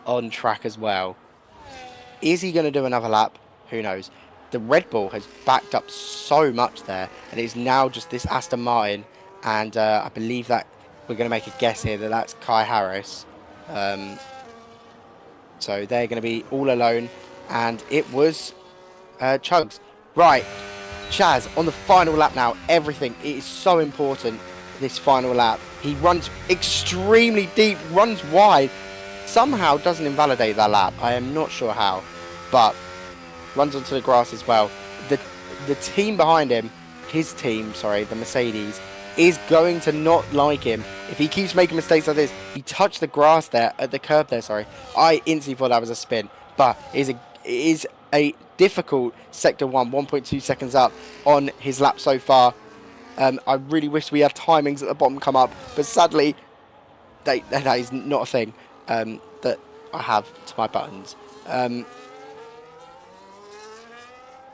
on track as well. Is he going to do another lap? Who knows? The Red Bull has backed up so much there, and it's now just this Aston Martin, and I believe that we're going to make a guess here that that's Kai Harris. So they're going to be all alone, and it was Chugs. Right, Chaz on the final lap now. Everything, it is so important, this final lap. He runs extremely deep, runs wide, somehow doesn't invalidate that lap. I am not sure how, but runs onto the grass as well. The team behind him, his team, sorry, the Mercedes, is going to not like him if he keeps making mistakes like this. He touched the grass there, at the curb there, sorry. I instantly thought that was a spin, but it is a difficult Sector 1, 1.2 seconds up on his lap so far. I really wish we had timings at the bottom come up, but sadly, that is not a thing that I have to my buttons.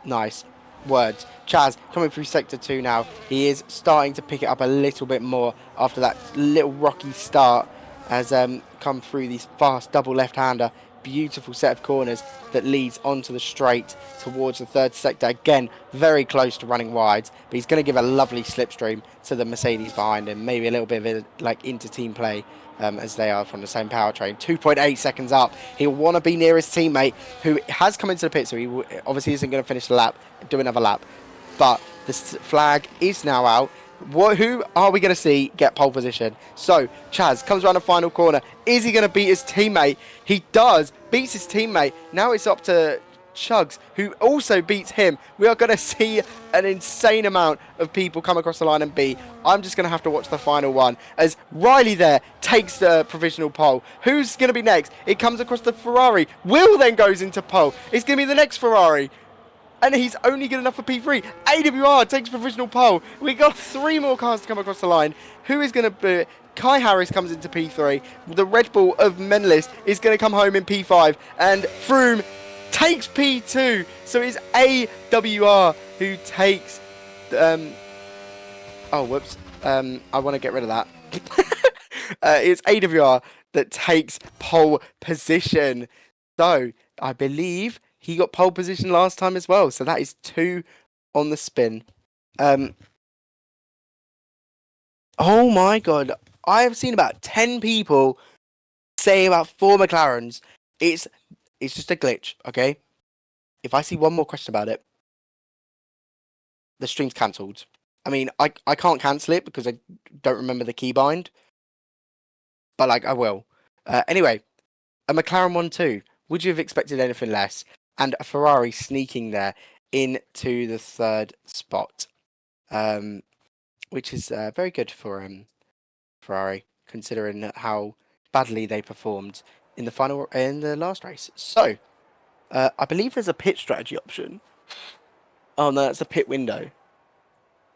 Nice words. Chaz coming through Sector 2 now. He is starting to pick it up a little bit more after that little rocky start. Has come through these fast double left-hander. Beautiful set of corners that leads onto the straight towards the third sector. Again, very close to running wides, but he's going to give a lovely slipstream to the Mercedes behind him. Maybe a little bit of a, like inter-team play as they are from the same powertrain. 2.8 seconds up. He'll want to be near his teammate who has come into the pit, so he obviously isn't going to finish the lap, do another lap. But the flag is now out. Who are we going to see get pole position? So, Chaz comes around the final corner. Is he going to beat his teammate? He does. Beats his teammate. Now it's up to Chugs, who also beats him. We are going to see an insane amount of people come across the line and beat. I'm just going to have to watch the final one as Riley there takes the provisional pole. Who's going to be next? It comes across the Ferrari. Will then goes into pole. It's going to be the next Ferrari. And he's only good enough for P3. AWR takes provisional pole. We got 3 more cars to come across the line. Who is going to be... Kai Harris comes into P3. The Red Bull of Menlis is going to come home in P5. And Froome takes P2. So it's AWR who takes... oh, whoops. I want to get rid of that. It's AWR that takes pole position. So, I believe... he got pole position last time as well, so that is 2 on the spin. Oh my god, I have seen about 10 people say about 4 McLarens. It's just a glitch, okay? If I see one more question about it, the stream's cancelled. I mean, I can't cancel it because I don't remember the keybind, but like I will. Anyway, a McLaren 1-2. Would you have expected anything less? And a Ferrari sneaking there into the 3rd spot, which is very good for Ferrari, considering how badly they performed in the last race. So, I believe there's a pit strategy option. Oh no, that's a pit window,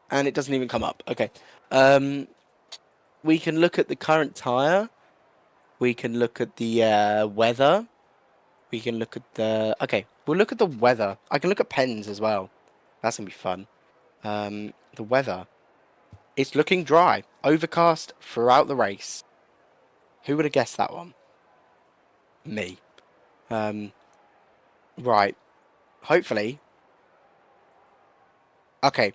and it doesn't even come up. Okay, we can look at the current tire. We can look at the weather. We can look at the... Okay, we'll look at the weather. I can look at pens as well. That's going to be fun. The weather. It's looking dry. Overcast throughout the race. Who would have guessed that one? Me. Right. Hopefully. Okay.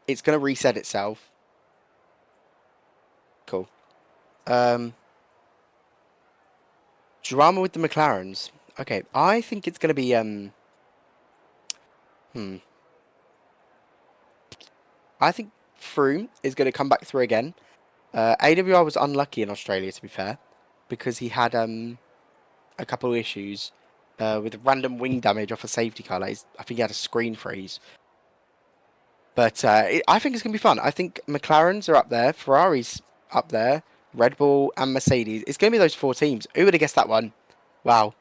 It's going to reset itself. Cool. Drama with the McLarens. Okay, I think it's going to be, I think Froome is going to come back through again. AWR was unlucky in Australia, to be fair, because he had a couple of issues with random wing damage off a safety car. Like I think he had a screen freeze. But I think it's going to be fun. I think McLarens are up there, Ferrari's up there, Red Bull and Mercedes. It's going to be those 4 teams. Who would have guessed that one? Wow.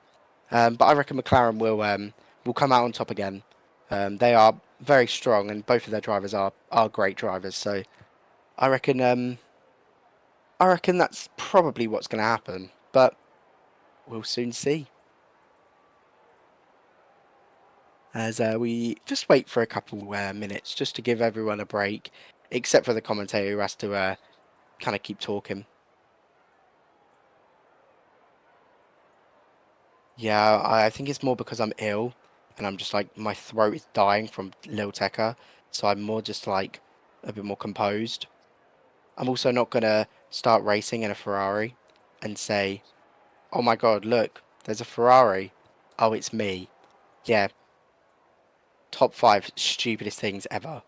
But I reckon McLaren will come out on top again. They are very strong, and both of their drivers are great drivers. So I reckon that's probably what's going to happen. But we'll soon see. As we just wait for a couple minutes just to give everyone a break, except for the commentator who has to kind of keep talking. Yeah, I think it's more because I'm ill, and I'm just like, my throat is dying from Lil Tecca, so I'm more just like a bit more composed. I'm also not going to start racing in a Ferrari and say, oh my god, look, there's a Ferrari. Oh, it's me. Yeah. Top 5 stupidest things ever,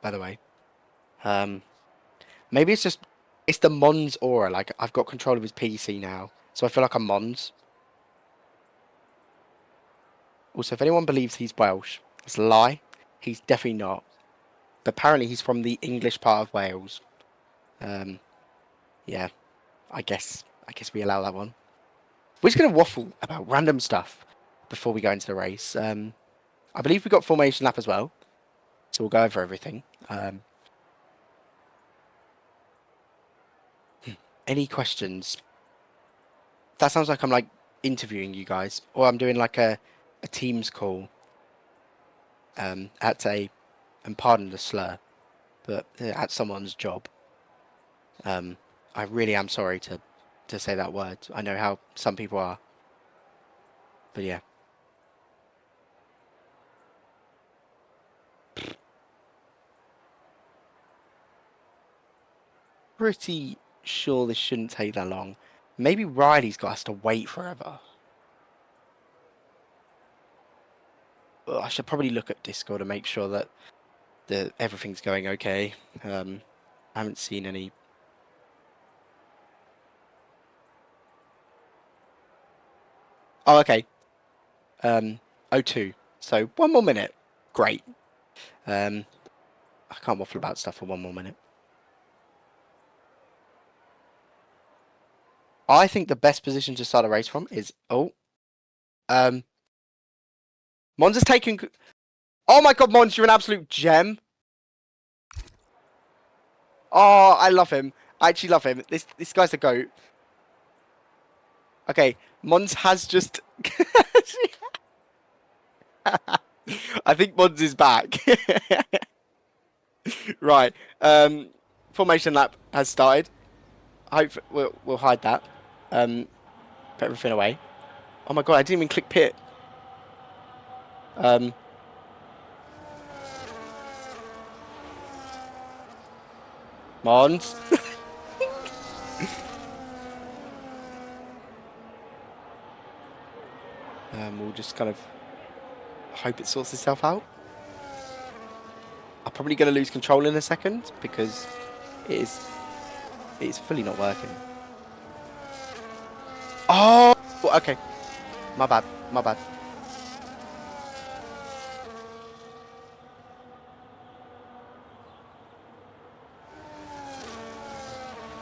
by the way. Maybe it's the Mons aura. Like, I've got control of his PC now, so I feel like I'm Mons. Also, if anyone believes he's Welsh, it's a lie. He's definitely not. But apparently he's from the English part of Wales. Yeah, I guess we allow that one. We're just going to waffle about random stuff before we go into the race. I believe we got formation lap as well, so we'll go over everything. Any questions? That sounds like I'm like interviewing you guys, or I'm doing like a Teams call. At a, and pardon the slur, but at someone's job. I really am sorry to say that word. I know how some people are, but yeah. Pretty sure this shouldn't take that long. Maybe Riley's got us to wait forever. Well, I should probably look at Discord to make sure that everything's going okay. I haven't seen any. Oh, okay. 02. So 1 more minute. Great. I can't waffle about stuff for 1 more minute. I think the best position to start a race from is Mons is taking. Oh my god, Mons, you're an absolute gem. Oh, I love him. I actually love him. This guy's a goat. Okay, Mons has just. I think Mons is back. Right. Formation lap has started. Hope we'll hide that. Put everything away. Oh my god, I didn't even click pit. Mons. We'll just kind of hope it sorts itself out. I'm probably going to lose control in a second because it's fully not working. Oh, okay. My bad. My bad.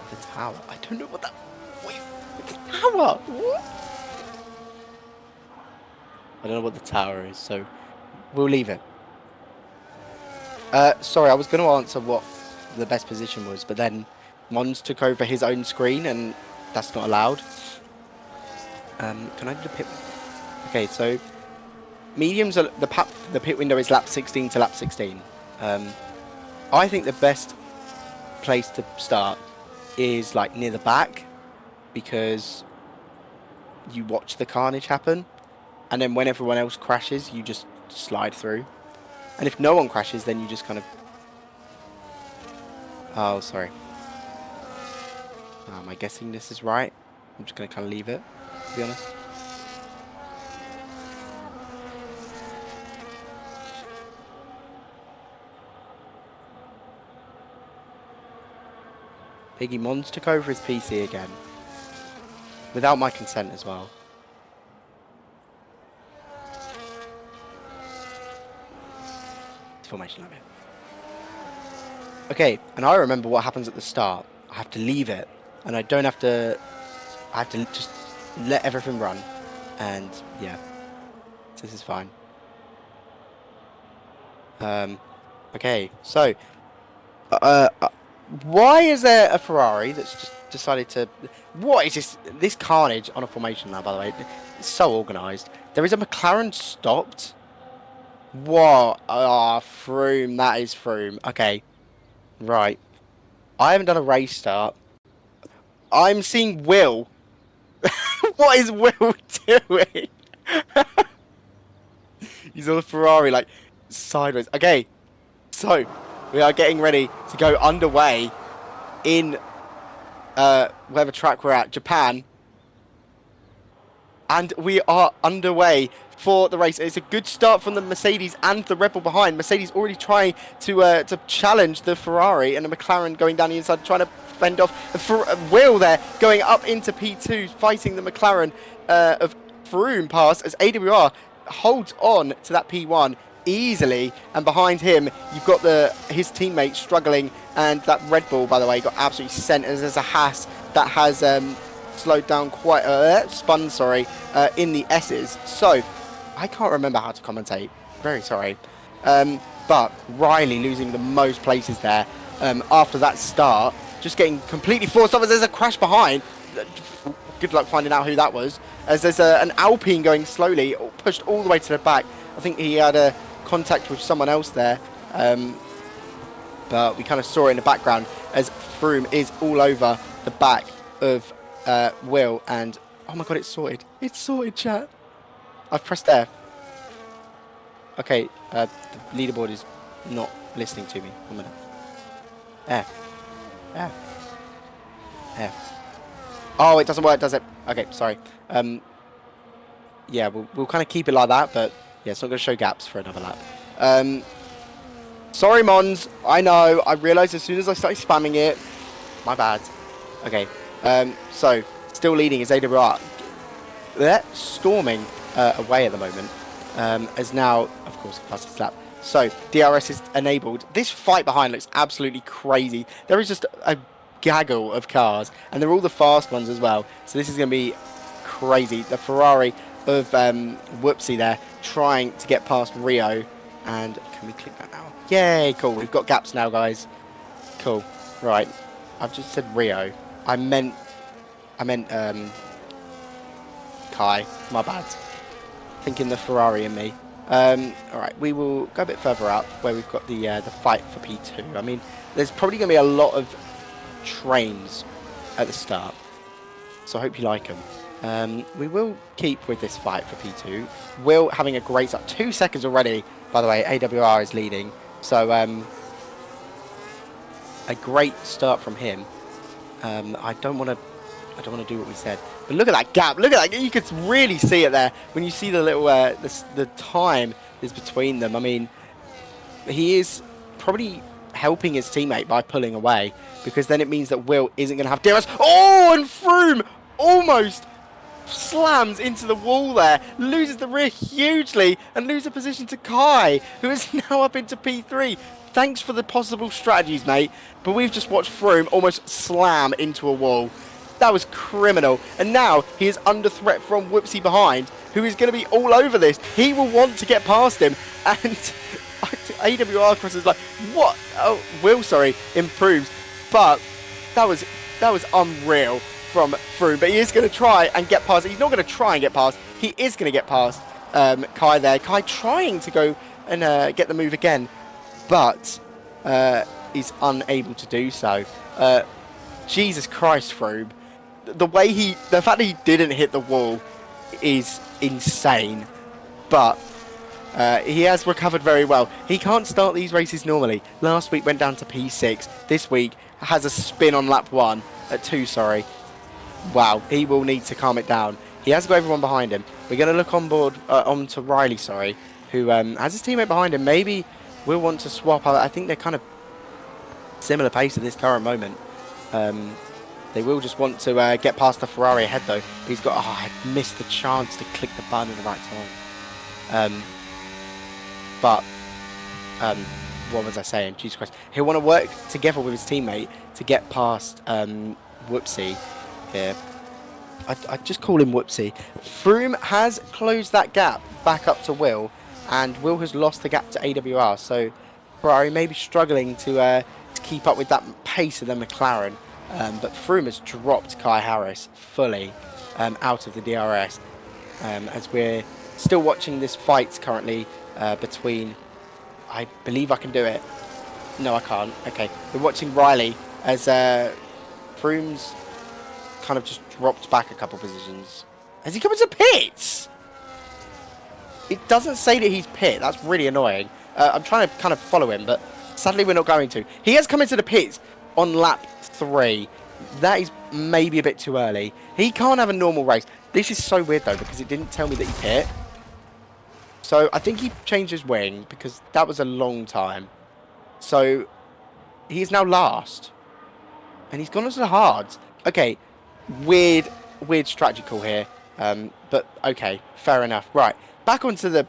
The tower. I don't know what that. Wait, the tower. What? I don't know what the tower is, so we'll leave it. Sorry, I was going to answer what the best position was, but then Mons took over his own screen, and that's not allowed. Can I do the pit? Okay, so mediums are the pit window is lap 16 to lap 16. I think the best place to start is like near the back because you watch the carnage happen, and then when everyone else crashes, you just slide through. And if no one crashes, then you just kind of... Oh, sorry. Am I guessing this is right? I'm just going to kind of leave it, to be honest. Piggy Mons took over his PC again. Without my consent as well. Formation like it. Okay, and I remember what happens at the start. I have to leave it, and I don't have to. I have to just let everything run, and yeah, this is fine. Okay, so, why is there a Ferrari that's just decided to? What is this? This carnage on a formation now, by the way, it's so organised. There is a McLaren stopped. What? Ah, Froome. That is Froome. Okay. Right. I haven't done a race start. I'm seeing Will. What is Will doing? He's on a Ferrari, like, sideways. Okay. So, we are getting ready to go underway in whatever track we're at, Japan. And we are underway for the race. It's a good start from the Mercedes and the Red Bull behind. Mercedes already trying to challenge the Ferrari, and the McLaren going down the inside, trying to fend off. Will there going up into P2, fighting the McLaren of Froome pass as AWR holds on to that P1 easily, and behind him you've got his teammate struggling, and that Red Bull, by the way, got absolutely sent as there's a Haas that has slowed down quite spun, sorry, in the S's. So I can't remember how to commentate. very sorry. But Riley losing the most places there after that start, just getting completely forced off as there's a crash behind. Good luck finding out who that was, as there's an Alpine going slowly, pushed all the way to the back. I think he had a contact with someone else there, but we kind of saw it in the background as Froome is all over the back of Will, and oh my god, it's sorted. It's sorted, chat. I've pressed F. Okay, the leaderboard is not listening to me. 1 minute. F. F. F. Oh, it doesn't work, does it? Okay, sorry. Yeah, we'll kind of keep it like that, but yeah, it's not going to show gaps for another lap. Sorry, Mons. I know. I realised as soon as I started spamming it. My bad. Okay. So, still leading is AWR. They're storming away at the moment. As now, of course, fastest lap. So, DRS is enabled. This fight behind looks absolutely crazy. There is just a gaggle of cars, and they're all the fast ones as well. So this is going to be crazy. The Ferrari of Whoopsie there, trying to get past Rio. And can we click that now? Yay, cool. We've got gaps now, guys. Cool. Right. I've just said Rio. I meant Kai. My bad. Thinking the Ferrari in me. Alright, we will go a bit further up where we've got the fight for P2. I mean, there's probably going to be a lot of trains at the start, so I hope you like them. We will keep with this fight for P2. Will having a great start, 2 seconds already, by the way. AWR is leading, so a great start from him. I don't want to do what we said, but look at that gap. Look at that. You could really see it there when you see the little the time is between them. I mean, he is probably helping his teammate by pulling away, because then it means that Will isn't going to have DRS. Oh, and Froome almost slams into the wall there, loses the rear hugely, and loses position to Kai, who is now up into P3. Thanks for the possible strategies, mate, but we've just watched Froome almost slam into a wall. That was criminal, and now he is under threat from Whoopsie behind, who is going to be all over this. He will want to get past him, and AWR Cross is like, what? Oh, Will, sorry, improves, but that was unreal from Froome. But he is going to try and get past. He's not going to try and get past. He is going to get past Kai there. Kai trying to go and get the move again, but is unable to do so. Jesus Christ, Froome. The fact that he didn't hit the wall is insane, but he has recovered very well. He can't start these races normally. Last week went down to P6. This week has a spin on lap 1 at 2. Sorry. Wow, he will need to calm it down. He has got everyone behind him. We're going to look on to Riley, sorry, who has his teammate behind him. Maybe we'll want to swap. I think they're kind of similar pace at this current moment. They will just want to get past the Ferrari ahead, though. He's got... Oh, I missed the chance to click the button at the right time. What was I saying? Jesus Christ. He'll want to work together with his teammate to get past Whoopsie here. I just call him Whoopsie. Froome has closed that gap back up to Will, and Will has lost the gap to AWR. So Ferrari may be struggling to keep up with that pace of the McLaren. But Froome has dropped Kai Harris fully out of the DRS, as we're still watching this fight currently between... I believe I can do it. No, I can't. Okay. We're watching Riley as Froome's kind of just dropped back a couple positions. Has he come into pits? It doesn't say that he's pit. That's really annoying. I'm trying to kind of follow him, but sadly we're not going to. He has come into the pits on lap 3. That is maybe a bit too early. He can't have a normal race. This is so weird, though, because it didn't tell me that he pit. So I think he changed his wing, because that was a long time. So he is now last. And he's gone onto the hards. Okay, weird strategy call here. But okay, fair enough. Right, back onto the...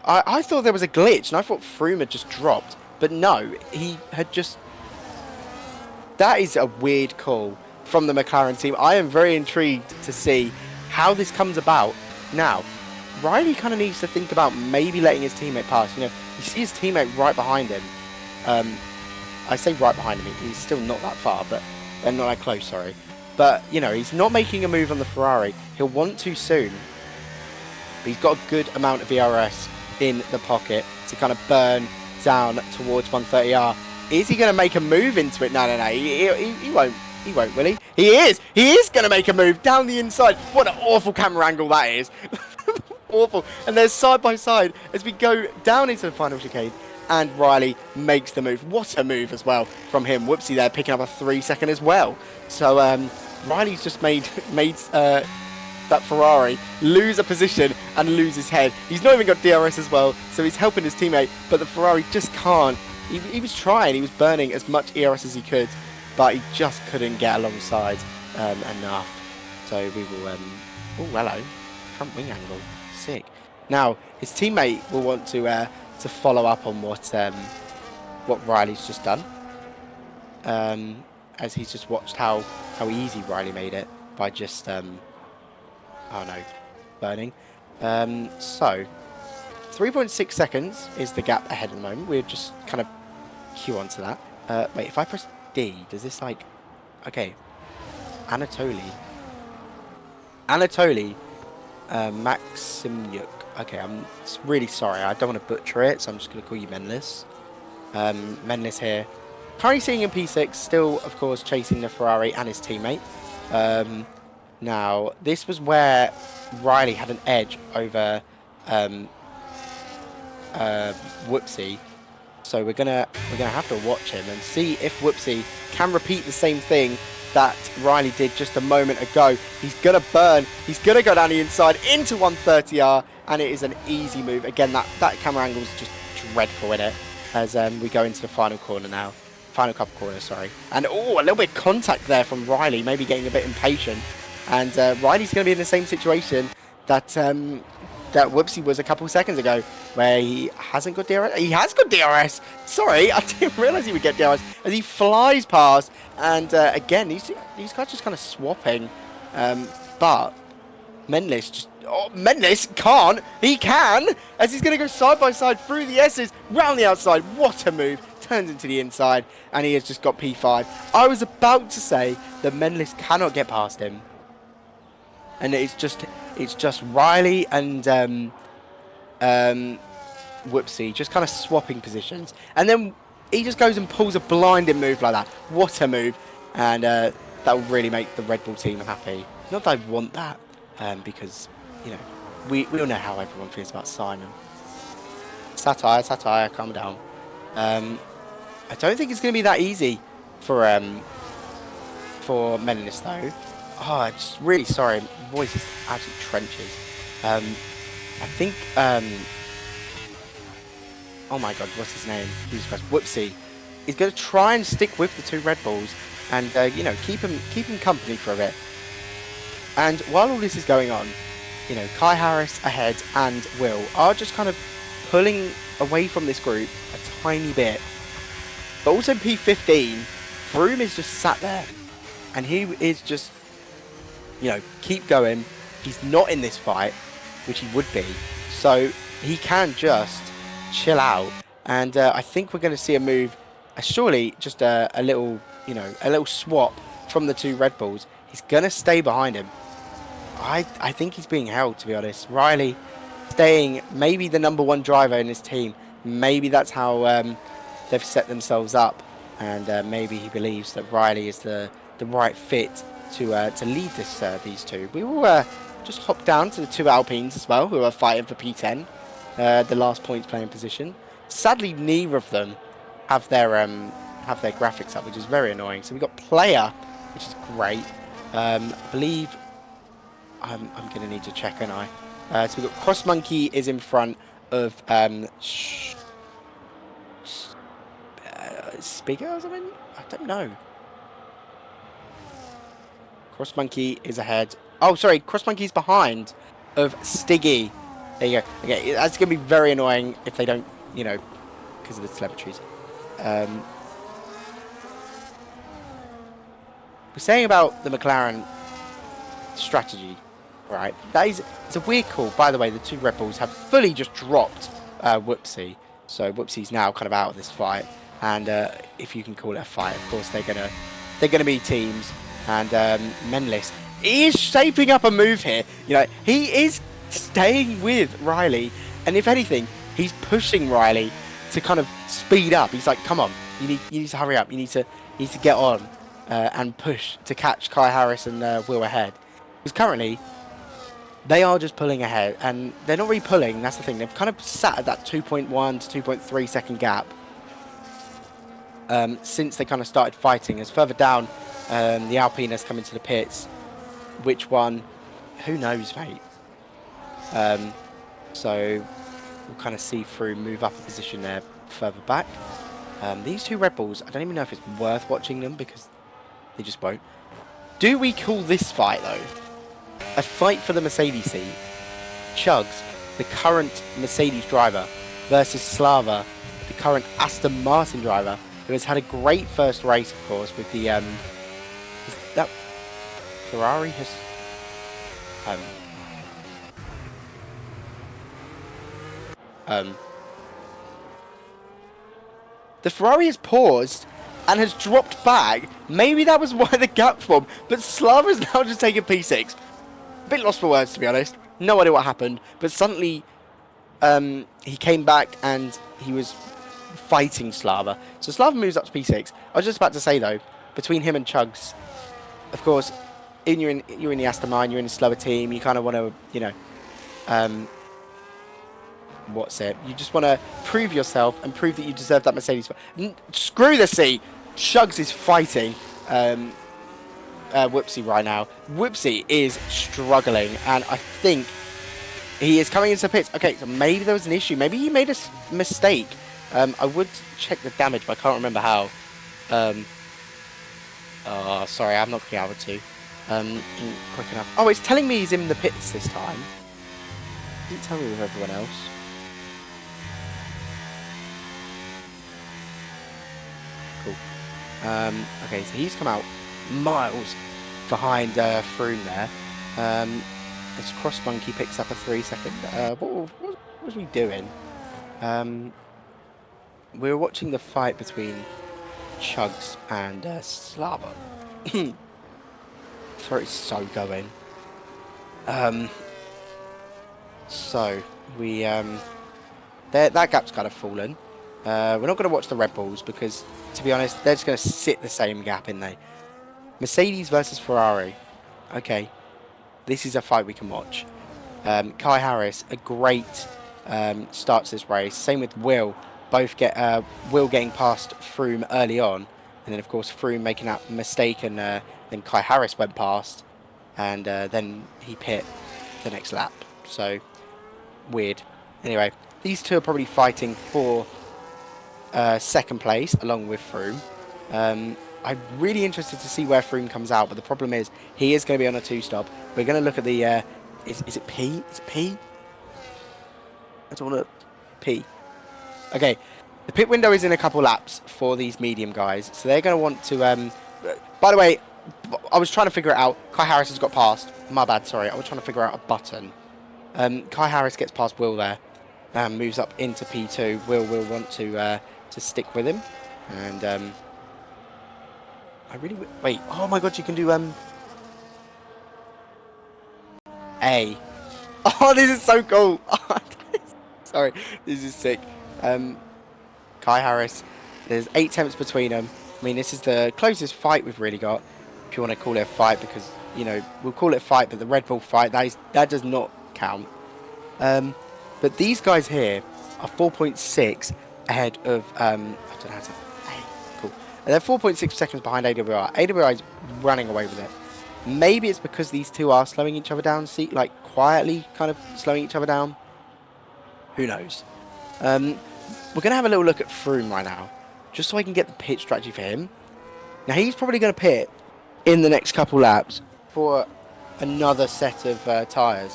I thought there was a glitch, and I thought Froome had just dropped. But no, he had just... That is a weird call from the McLaren team. I am very intrigued to see how this comes about. Now, Riley kind of needs to think about maybe letting his teammate pass. You see his teammate right behind him. I say right behind him. He's still not that far, but not that close. Sorry, but he's not making a move on the Ferrari. He'll want to soon. But he's got a good amount of ERS in the pocket to kind of burn down towards 130R. Is he going to make a move into it? No. He won't. He won't, will he? He is. He is going to make a move down the inside. What an awful camera angle that is. Awful. And they're side by side as we go down into the final chicane. And Riley makes the move. What a move as well from him. Whoopsie there, picking up a 3-second as well. So Riley's just made that Ferrari lose a position and lose his head. He's not even got DRS as well, so he's helping his teammate, but the Ferrari just can't. He was trying, he was burning as much ERS as he could, but he just couldn't get alongside enough. So we will, oh hello, front wing angle, sick. Now, his teammate will want to follow up on what Riley's just done, as he's just watched how easy Riley made it by just, oh no, burning. So, 3.6 seconds is the gap ahead at the moment. We're just kind of queue onto that. Wait, if I press D, does this like... Okay. Anatoly Maximyuk. Okay, I'm really sorry. I don't want to butcher it, so I'm just going to call you Menlis. Menlis here. Currently sitting in P6, still, of course, chasing the Ferrari and his teammate. Now, this was where Riley had an edge over Whoopsie. So we're gonna have to watch him and see if Whoopsie can repeat the same thing that Riley did just a moment ago. He's gonna burn. He's gonna go down the inside into 130R, and it is an easy move. Again, that camera angle is just dreadful in it. As we go into the final corner now. Final couple corners, sorry. And oh, a little bit of contact there from Riley, maybe getting a bit impatient. And Riley's going to be in the same situation that that Whoopsie was a couple seconds ago, where he hasn't got DRS. He has got DRS. Sorry, I didn't realise he would get DRS as he flies past. And again, these guys just kind of swapping. But Menlis just... Oh, Menlis can't. He can, as he's going to go side by side through the S's, round the outside. What a move. Turns into the inside, and he has just got P5. I was about to say that Menlis cannot get past him. And it's just Riley and Whoopsie just kind of swapping positions. And then he just goes and pulls a blinding move like that. What a move. And that will really make the Red Bull team happy. Not that I want that, because, we all know how everyone feels about Simon. Satire, calm down. I don't think it's going to be that easy for Menlis though. Oh, I'm just really sorry. My voice is absolutely trenches. I think oh my god, what's his name? Jesus Christ, Whoopsie. He's going to try and stick with the two Red Bulls and keep him company for a bit. And while all this is going on, Kai Harris ahead and Will are just kind of pulling away from this group a tiny bit. But also P15, Froom is just sat there, and he is just, keep going. He's not in this fight, which he would be, so he can just chill out. And I think we're going to see a move, surely just a little, a little swap from the two Red Bulls. He's going to stay behind him. I think he's being held, to be honest. Riley staying maybe the #1 driver in his team. Maybe that's how they've set themselves up, and maybe he believes that Riley is the right fit to lead these two. We will just hop down to the two Alpines as well, who are fighting for P10, the last points playing position. Sadly, neither of them have their graphics up, which is very annoying. So we've got player, which is great. I believe I'm going to need to check, aren't I? So we've got Cross Monkey is in front of Speaker or something? I don't know. Cross Monkey is ahead. Oh, sorry. Cross Monkey's behind of Stiggy. There you go. Okay, that's going to be very annoying if they don't, because of the telemetries. We're saying about the McLaren strategy, right? It's a weird call. By the way, the two Red Bulls have fully just dropped Whoopsie. So Whoopsie's now kind of out of this fight. And if you can call it a fight, of course they're gonna be teams. And Menlis is shaping up a move here. You know, he is staying with Riley, and if anything, he's pushing Riley to kind of speed up. He's like, "Come on, you need to hurry up. You need to get on and push to catch Kai Harris and Will ahead." Because currently, they are just pulling ahead, and they're not really pulling. That's the thing. They've kind of sat at that 2.1 to 2.3 second gap since they kind of started fighting. As further down, the Alpine has come into the pits. Which one? Who knows, mate? So we'll kind of see Froome move up a position there further back. These two Red Bulls, I don't even know if it's worth watching them because they just won't. Do we call this fight, though, a fight for the Mercedes seat? Chugs, the current Mercedes driver, versus Slava, the current Aston Martin driver, who has had a great first race, of course, with the... that Ferrari has... the Ferrari has paused and has dropped back. Maybe that was why the gap formed, but Slava's now just taken P6. A bit lost for words, to be honest. No idea what happened, but suddenly he came back and he was fighting Slava. So Slava moves up to P6. I was just about to say, though, between him and Chugs, of course, you're in the Aston Martin, you're in a slower team, you kind of want to, you know, what's it? You just want to prove yourself and prove that you deserve that Mercedes. Screw the seat. Chugs is fighting Whoopsie right now. Whoopsie is struggling, and I think he is coming into pits. Okay, so maybe there was an issue. Maybe he made a mistake. I would check the damage, but I can't remember how. Oh, sorry, I'm not going to be able to. Quick enough. Oh, it's telling me he's in the pits this time. It didn't tell me with everyone else. Cool. Okay, so he's come out miles behind Froome there. This Cross Monkey picks up a 3-second. What was we doing? We were watching the fight between Chugs and Slava. Sorry, it's so going. So we that gap's kind of fallen. We're not going to watch the Red Bulls because, to be honest, they're just going to sit the same gap, in they. Mercedes versus Ferrari. Okay, this is a fight we can watch. Kai Harris, a great start to this race. Same with Will. Both get Will getting past Froome early on, and then of course Froome making that mistake, and then Kai Harris went past, and then he pit the next lap. So weird. Anyway, these two are probably fighting for second place along with Froome. I'm really interested to see where Froome comes out, but the problem is he is going to be on a 2-stop. We're going to look at the is it P? Is it P? I don't want to P. Okay, the pit window is in a couple laps for these medium guys, so they're going to want to... by the way, I was trying to figure it out. Kai Harris has got past. My bad, sorry. I was trying to figure out a button. Kai Harris gets past Will there, moves up into P2. Will want to stick with him, and I really... Wait, oh my god, you can do A. Oh, this is so cool. Sorry, this is sick. Kai Harris, there's 8 attempts between them. I mean, this is the closest fight we've really got, if you want to call it a fight, because, you know, we'll call it a fight, but the Red Bull fight, that does not count. But these guys here are 4.6 ahead of, I don't know how to... Cool. And they're 4.6 seconds behind AWR. AWR is running away with it. Maybe it's because these two are slowing each other down, see, like, quietly kind of slowing each other down. Who knows? We're going to have a little look at Froome right now, just so I can get the pit strategy for him. Now, he's probably going to pit in the next couple laps for another set of tyres,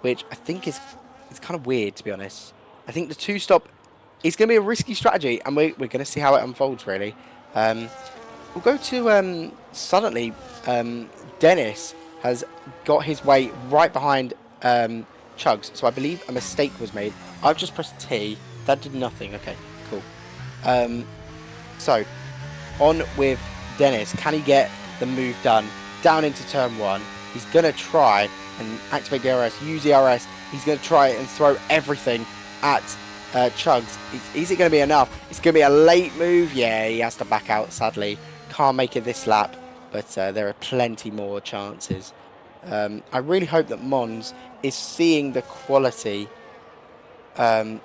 which I think is kind of weird, to be honest. I think the 2-stop is going to be a risky strategy, and we're going to see how it unfolds, really. We'll go to, suddenly, Dennis has got his way right behind Chugs. So I believe a mistake was made. I've just pressed T. That did nothing. Okay, cool. So, on with Dennis. Can he get the move done? Down into turn 1. He's going to try and activate the RS, use the RS. He's going to try and throw everything at Chugs. Is it going to be enough? It's going to be a late move. Yeah, he has to back out, sadly. Can't make it this lap, but there are plenty more chances. I really hope that Mons is seeing the quality of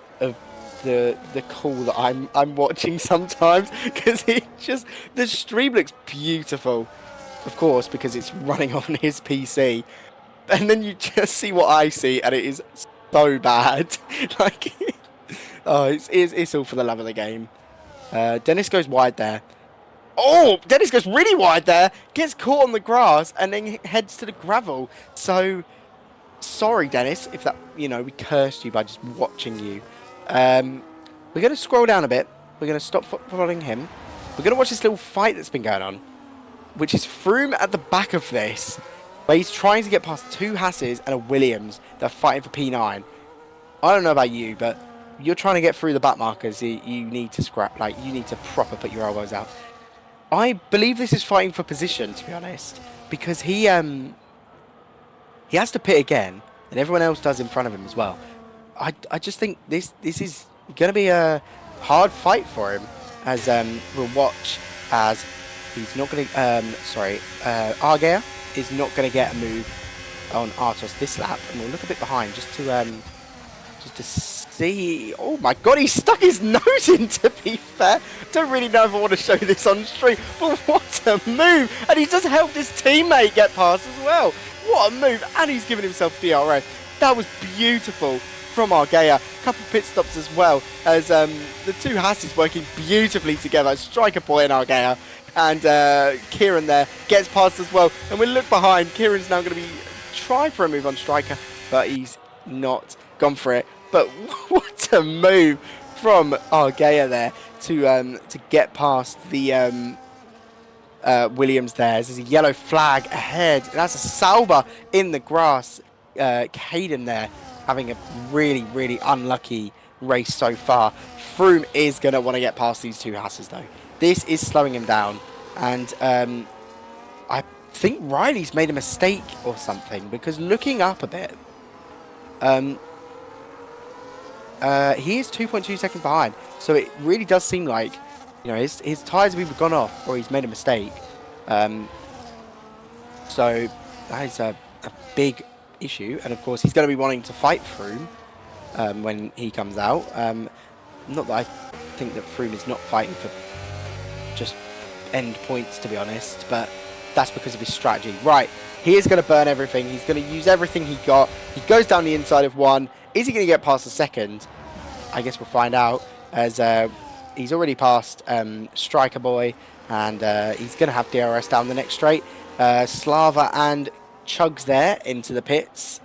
the call that I'm watching sometimes, because it just, the stream looks beautiful, of course, because it's running on his PC, and then you just see what I see, and it is so bad. Like, oh, it's all for the love of the game. Dennis goes wide there. Oh, Dennis goes really wide there, gets caught on the grass, and then heads to the gravel. So, sorry, Dennis, if that, we cursed you by just watching you. We're going to scroll down a bit. We're going to stop following him. We're going to watch this little fight that's been going on, which is Froome at the back of this, where he's trying to get past 2 Hasses and a Williams that are fighting for P9. I don't know about you, but you're trying to get through the back markers. You need to scrap, you need to proper put your elbows out. I believe this is fighting for position, to be honest, because he has to pit again, and everyone else does in front of him as well. I just think this is going to be a hard fight for him, as we'll watch as he's not going to, Argea is not going to get a move on Artos this lap, and we'll look a bit behind just to see. Oh my god, he stuck his nose in, to be fair. Don't really know if I want to show this on stream, but what a move, and he just helped his teammate get past as well. What a move, and he's given himself DRS. That was beautiful from Argea. Couple pit stops as well, as the 2 Hasses working beautifully together. Striker Boy and Argea, and Kieran there gets past as well. And we look behind, Kieran's now going to be try for a move on Striker, but he's not gone for it. But what a move from Argea there to get past the Williams there. There's a yellow flag ahead. That's a Sauber in the grass. Caden there having a really, really unlucky race so far. Froome is going to want to get past these 2 Hasses though. This is slowing him down, and I think Riley's made a mistake or something, because looking up a bit, he is 2.2 seconds behind, so it really does seem like his tyres have either gone off or he's made a mistake. So that is a big issue, and of course he's going to be wanting to fight Froome when he comes out. Not that I think that Froome is not fighting for just end points, to be honest, but that's because of his strategy. Right, he is going to burn everything. He's going to use everything he got. He goes down the inside of 1. Is he going to get past the second? I guess we'll find out, as he's already passed Striker Boy, and he's going to have DRS down the next straight. Slava and Chugs there into the pits.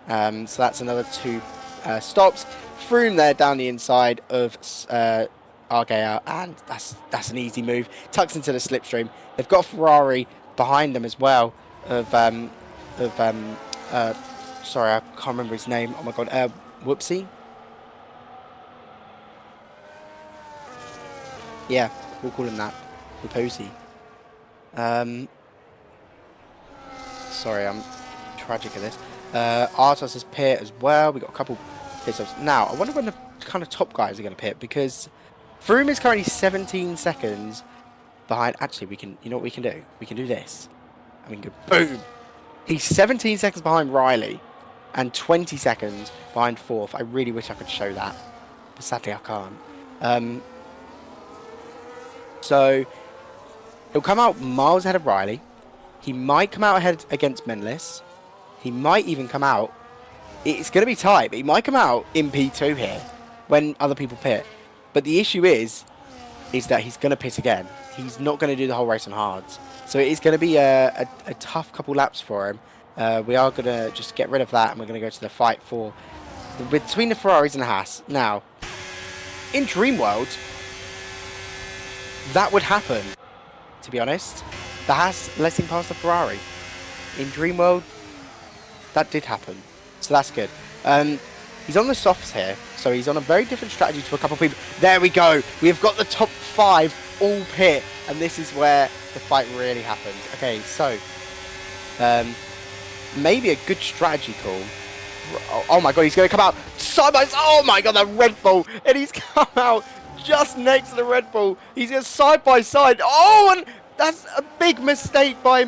So that's another 2 stops. Froome there down the inside of Argea, and that's an easy move. Tucks into the slipstream. They've got Ferrari behind them as well. Sorry, I can't remember his name. Oh my god, Whoopsie. Yeah, we'll call him that. Whooposy. Sorry, I'm tragic at this. Artos is pit as well. We got a couple pit stops. Now, I wonder when the kind of top guys are going to pit, because Froome is currently 17 seconds behind. Actually, we can. You know what we can do? We can do this, and we can go boom. He's 17 seconds behind Riley, and 20 seconds behind 4th. I really wish I could show that, but sadly I can't. So he'll come out miles ahead of Riley. He might come out ahead against Menlis. He might even come out. It's going to be tight, but he might come out in P2 here when other people pit. But the issue is that he's going to pit again. He's not going to do the whole race on hards. So it is going to be a tough couple laps for him. We are going to just get rid of that, and we're going to go to the fight for between the Ferraris and the Haas. Now, in Dream World, that would happen, to be honest. The Haas letting past the Ferrari. in Dream World, that did happen. So that's good. He's on the softs here, so he's on a very different strategy to a couple of people. There we go. We've got the top 5 all pit, and this is where the fight really happens. Okay, so maybe a good strategy call. Oh my god, he's going to come out side by side. Oh my god, that Red Bull, and he's come out just next to the Red Bull. He's going side by side. Oh, and that's a big mistake by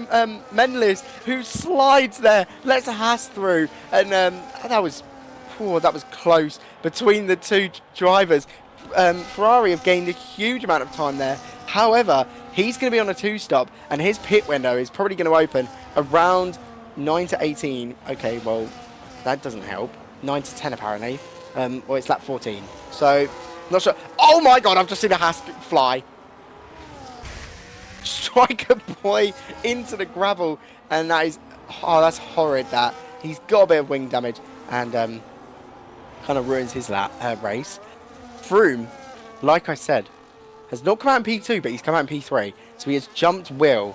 Menlis, who slides there, lets a Haas through, and that was close between the two drivers. Ferrari have gained a huge amount of time there. However, he's going to be on a 2-stop, and his pit window is probably going to open around 9 to 18. Okay, well, that doesn't help. 9 to 10 apparently. Or it's lap 14. So, not sure. Oh my god, I've just seen a Haas fly. Striker boy into the gravel, and that is, oh, that's horrid. That he's got a bit of wing damage, and kind of ruins his race. Froome, like I said, has not come out in P2, but he's come out in P3, so he has jumped Will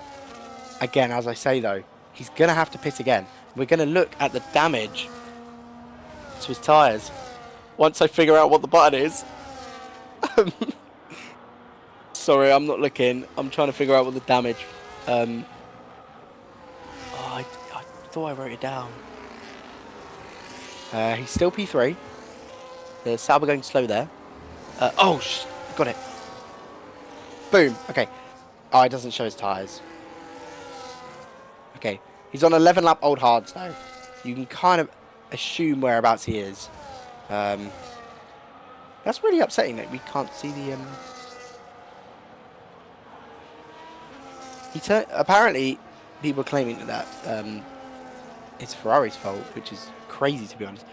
again. As I say though, he's gonna have to pit again. We're gonna look at the damage to his tyres once I figure out what the button is. Sorry, I'm not looking. I'm trying to figure out what the damage. Oh, I thought I wrote it down. He's still P3. The Sauber going slow there. Oh, got it. Boom. Okay. Oh, it doesn't show his tyres. Okay. He's on 11 lap old hards though. You can kind of assume whereabouts he is. That's really upsetting that we can't see the apparently, people are claiming that it's Ferrari's fault, which is crazy to be honest.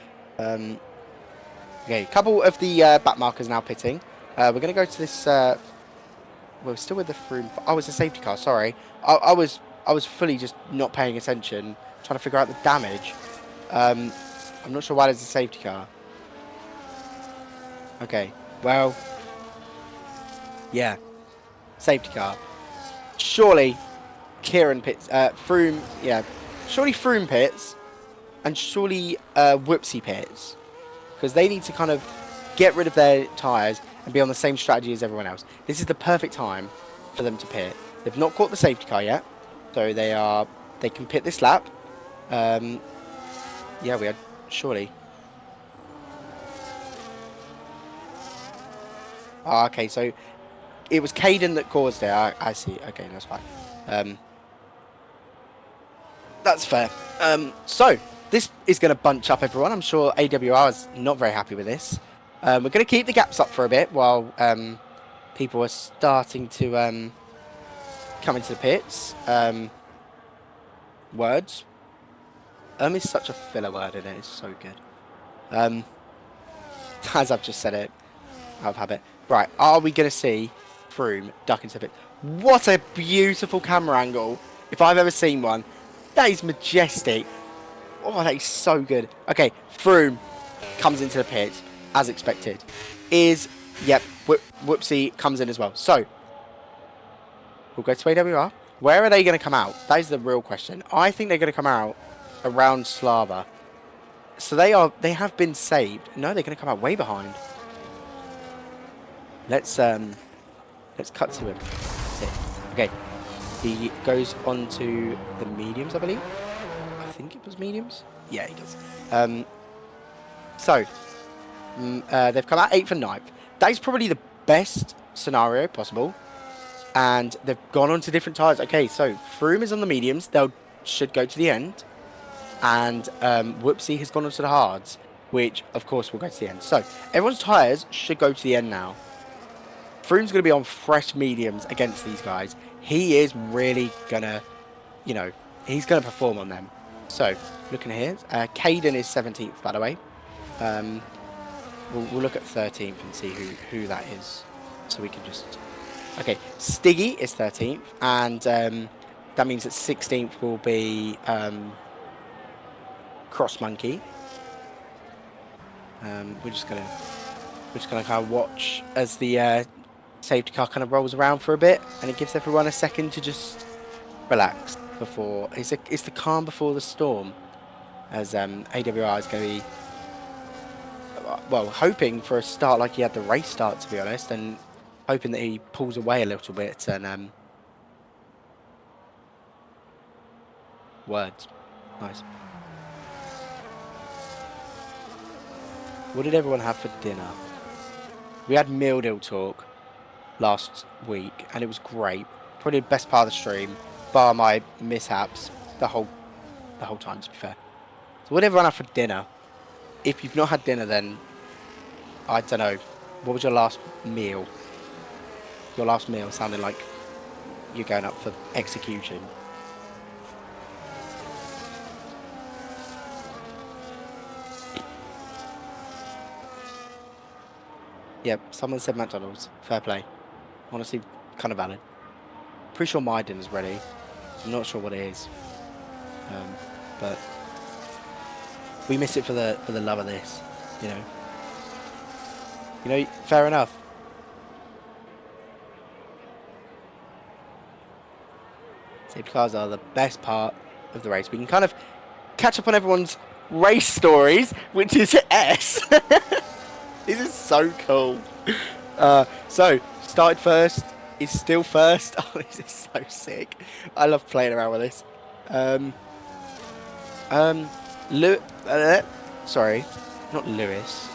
Okay, a couple of the back markers now pitting. We're going to go to this. We're still with the Froome. Oh, it's a safety car. Sorry, I was fully just not paying attention, trying to figure out the damage. I'm not sure why there's a safety car. Okay, well, yeah, safety car. Surely Kieran pits, Froome, yeah, surely Froome pits, and surely Whoopsie pits, because they need to kind of get rid of their tyres and be on the same strategy as everyone else. This is the perfect time for them to pit. They've not caught the safety car yet, so they can pit this lap. Yeah, we had surely. Oh, okay, so it was Caden that caused it. I see. Okay, that's fine. That's fair. So this is going to bunch up everyone. I'm sure AWR is not very happy with this. We're going to keep the gaps up for a bit while people are starting to come into the pits. Words. Is such a filler word in it. It's so good. As I've just said it, out of habit. Right, are we going to see Froome duck into the pit? What a beautiful camera angle, if I've ever seen one. That is majestic. Oh, that is so good. Okay, Froome comes into the pit, as expected. Yep, Whoopsie comes in as well. So, we'll go to AWR. Where are they going to come out? That is the real question. I think they're going to come out around Slava. So they have been saved. No, they're going to come out way behind. Let's cut to him. That's it. Okay. He goes on to the mediums, I believe. I think it was mediums. Yeah, he does. They've come out 8th and 9th. That is probably the best scenario possible. And they've gone on to different tyres. Okay, so Froome is on the mediums. They should go to the end. And Whoopsie has gone on to the hards, which, of course, will go to the end. So everyone's tyres should go to the end now. Froome's going to be on fresh mediums against these guys. He is really going to, he's going to perform on them. So, looking here, Caden is 17th, by the way. We'll look at 13th and see who that is. So we can just... Okay, Stiggy is 13th, and that means that 16th will be Cross Monkey. We're just gonna kind of watch as the safety car kind of rolls around for a bit, and it gives everyone a second to just relax. before. It's the calm before the storm, as AWR is going to be well hoping for a start like he had the race start, to be honest, and hoping that he pulls away a little bit and words. Nice. What did everyone have for dinner? We had meal deal talk last week, and it was great. Probably the best part of the stream, bar my mishaps the whole time. To be fair. So what did everyone have for dinner? If you've not had dinner, then I don't know. What was your last meal? Your last meal sounded like you're going up for execution. Yep, someone said McDonald's. Fair play. Honestly, kind of valid. Pretty sure my dinner's ready. I'm not sure what it is. But we miss it for the love of this, you know. You know, fair enough. Safety cars are the best part of the race. We can kind of catch up on everyone's race stories, which is S. This is so cool. So, started first, is still first. Oh, this is so sick. I love playing around with this. Sorry, not Lewis.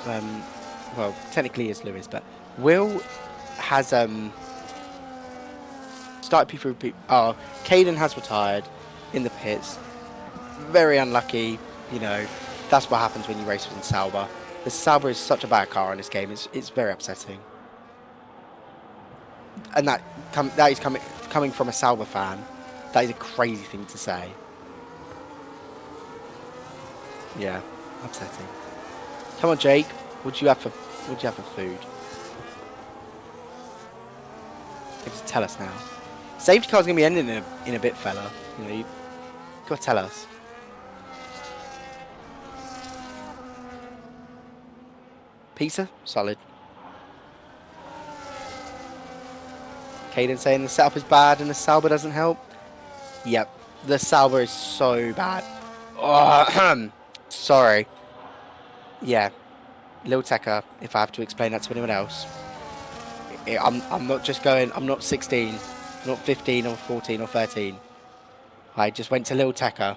Well, technically it's Lewis, but Will has started P3. Oh, Caden has retired in the pits. Very unlucky, you know. That's what happens when you race with Sauber. The Sauber is such a bad car in this game. It's very upsetting. And that is coming from a Sauber fan. That is a crazy thing to say. Yeah, upsetting. Come on, Jake. What do you have for food? You have to tell us now. Safety car's gonna be ending in a bit, fella. You know, you gotta tell us. Pizza, solid. Caden saying the setup is bad and the Sauber doesn't help. Yep, the Sauber is so bad. Oh, sorry. Yeah, Lil Tekka, if I have to explain that to anyone else. I'm not just going, I'm not 16, not 15 or 14 or 13. I just went to Lil Tekka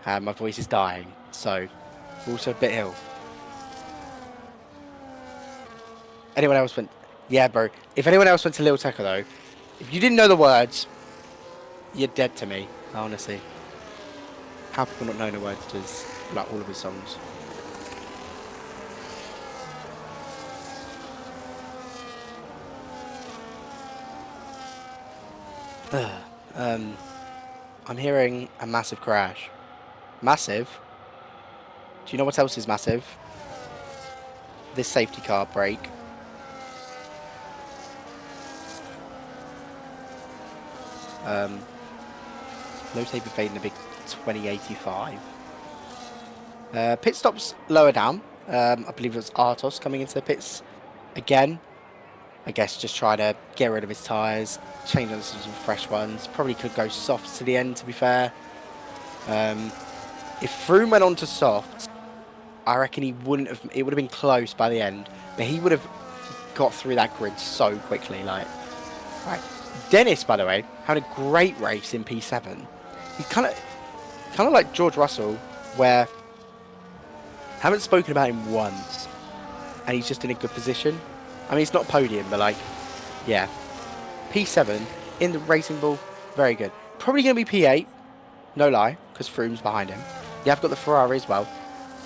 and my voice is dying. So, also a bit ill. Anyone else went? Yeah, bro. If anyone else went to Lil Tekka though, if you didn't know the words, you're dead to me, honestly. How people not know the words to like all of his songs? I'm hearing a massive crash. Massive? Do you know what else is massive? This safety car break. No tape fading a big 2085. Pit stops lower down. I believe it was Artos coming into the pits again. I guess just try to get rid of his tyres, change on some fresh ones. Probably could go soft to the end, to be fair. If Froome went on to soft, I reckon he wouldn't have. It would have been close by the end, but he would have got through that grid so quickly. Like, right. Dennis, by the way, had a great race in P7. He's kind of like George Russell, where I haven't spoken about him once, and he's just in a good position. I mean, it's not podium, but like, yeah, P7 in the Racing Bull, very good. Probably going to be P8, no lie, because Froome's behind him. You have got the Ferrari as well,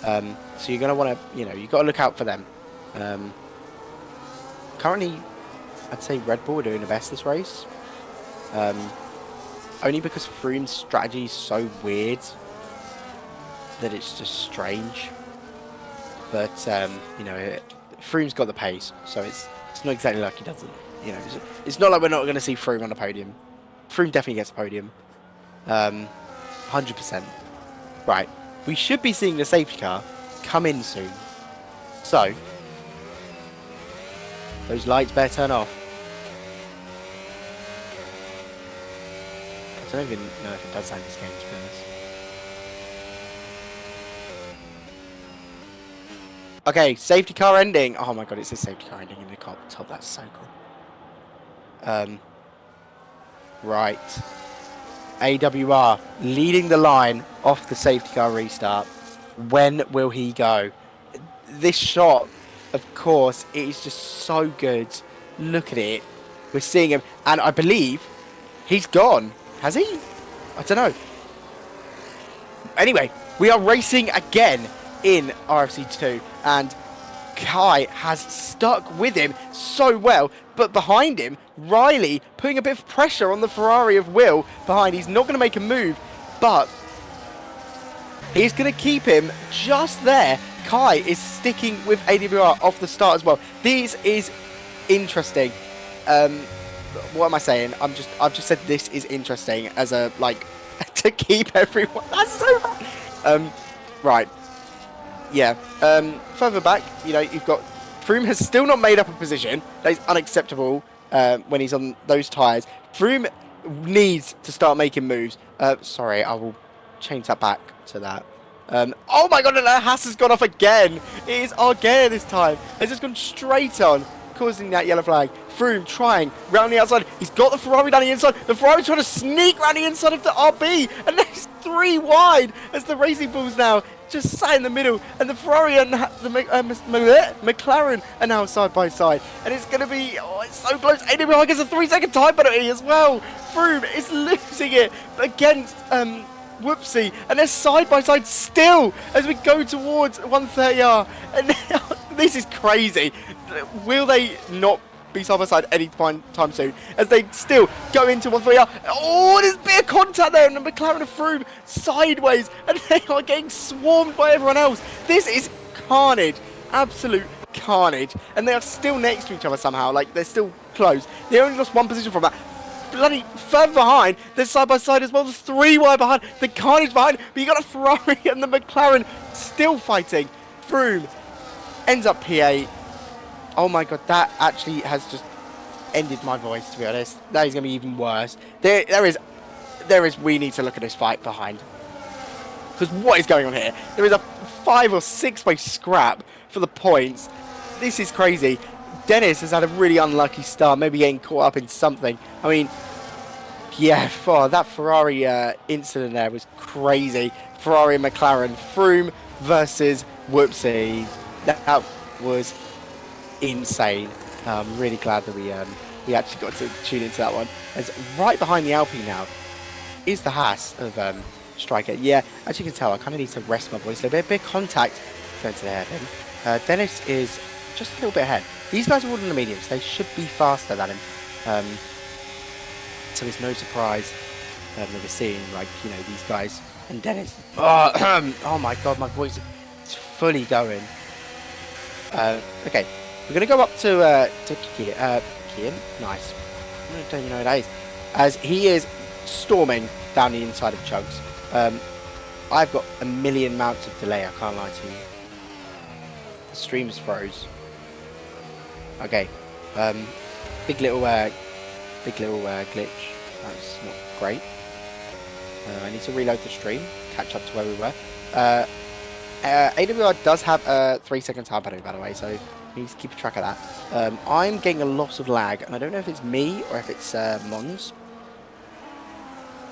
so you're going to want to, you know, you've got to look out for them. Currently, I'd say Red Bull are doing the best this race. Only because Froome's strategy is so weird that it's just strange. But, you know, Froome's got the pace, so it's not exactly like he doesn't. You know, it's not like we're not going to see Froome on the podium. Froome definitely gets a podium. 100%. Right. We should be seeing the safety car come in soon. So, those lights better turn off. I don't even know if it does that in this game, to be honest. Okay, safety car ending. Oh my god, it's a safety car ending in the top. That's so cool. Right. AWR leading the line off the safety car restart. When will he go? This shot, of course, it is just so good. Look at it. We're seeing him, and I believe he's gone. Has he? I don't know. Anyway, we are racing again in RFC2, and Kai has stuck with him so well, but behind him, Riley putting a bit of pressure on the Ferrari of Will behind. He's not going to make a move, but he's going to keep him just there. Kai is sticking with AWR off the start as well. This is interesting. What am I saying? I've just said this is interesting as a, like, to keep everyone. That's so right. Yeah. Further back, you know, you've got Froome has still not made up a position. That is unacceptable when he's on those tyres. Froome needs to start making moves. Sorry, I will change that back to that. Oh my god, and Haas has gone off again. It is Argea this time. It's just gone straight on, causing that yellow flag. Froome trying round the outside. He's got the Ferrari down the inside. The Ferrari's trying to sneak round the inside of the RB, and there's 3 wide as the Racing Bulls now just sat in the middle, and the Ferrari and the McLaren are now side by side, and it's going to be, oh, it's so close. AWR gets a 3-second time penalty as well. Froome is losing it against Whoopsie, and they're side by side still as we go towards 130R, and this is crazy. Will they not be side by side any time soon as they still go into 130R? Oh, there's a bit of contact there, and the McLaren and Froome sideways, and they are getting swarmed by everyone else. This is carnage, absolute carnage, and they are still next to each other somehow. Like, they're still close. They only lost 1 position from that. Bloody further behind, they're side by side as well. There's 3 wide behind, the carnage behind, but you got a Ferrari and the McLaren still fighting. Froome ends up P8. Oh my god, that actually has just ended my voice, to be honest. That is going to be even worse. There is, we need to look at this fight behind. Because what is going on here? There is a 5 or 6 way scrap for the points. This is crazy. Dennis has had a really unlucky start, maybe getting caught up in something. I mean, yeah, that Ferrari incident there was crazy. Ferrari and McLaren, Froome versus Whoopsie. That was insane. I'm really glad that we actually got to tune into that one. As right behind the Alpine now is the Haas of Striker. Yeah, as you can tell, I kind of need to rest my voice a little bit. A bit of contact going to the hairpin. Dennis is just a little bit ahead. These guys are all in the mediums. They should be faster than him. So it's no surprise that we're seeing, like, you know, these guys and Dennis. Oh my god, my voice is fully going. Okay, we're gonna go up to Kieran. Nice. I don't even know who that is. As he is storming down the inside of Chugs. I've got a million mounts of delay. I can't lie to you. The stream's froze. Okay, big little glitch. That's not great. I need to reload the stream, catch up to where we were. AWR does have a 3-second time penalty, by the way, so need to keep track of that. I'm getting a lot of lag, and I don't know if it's me or if it's Mons.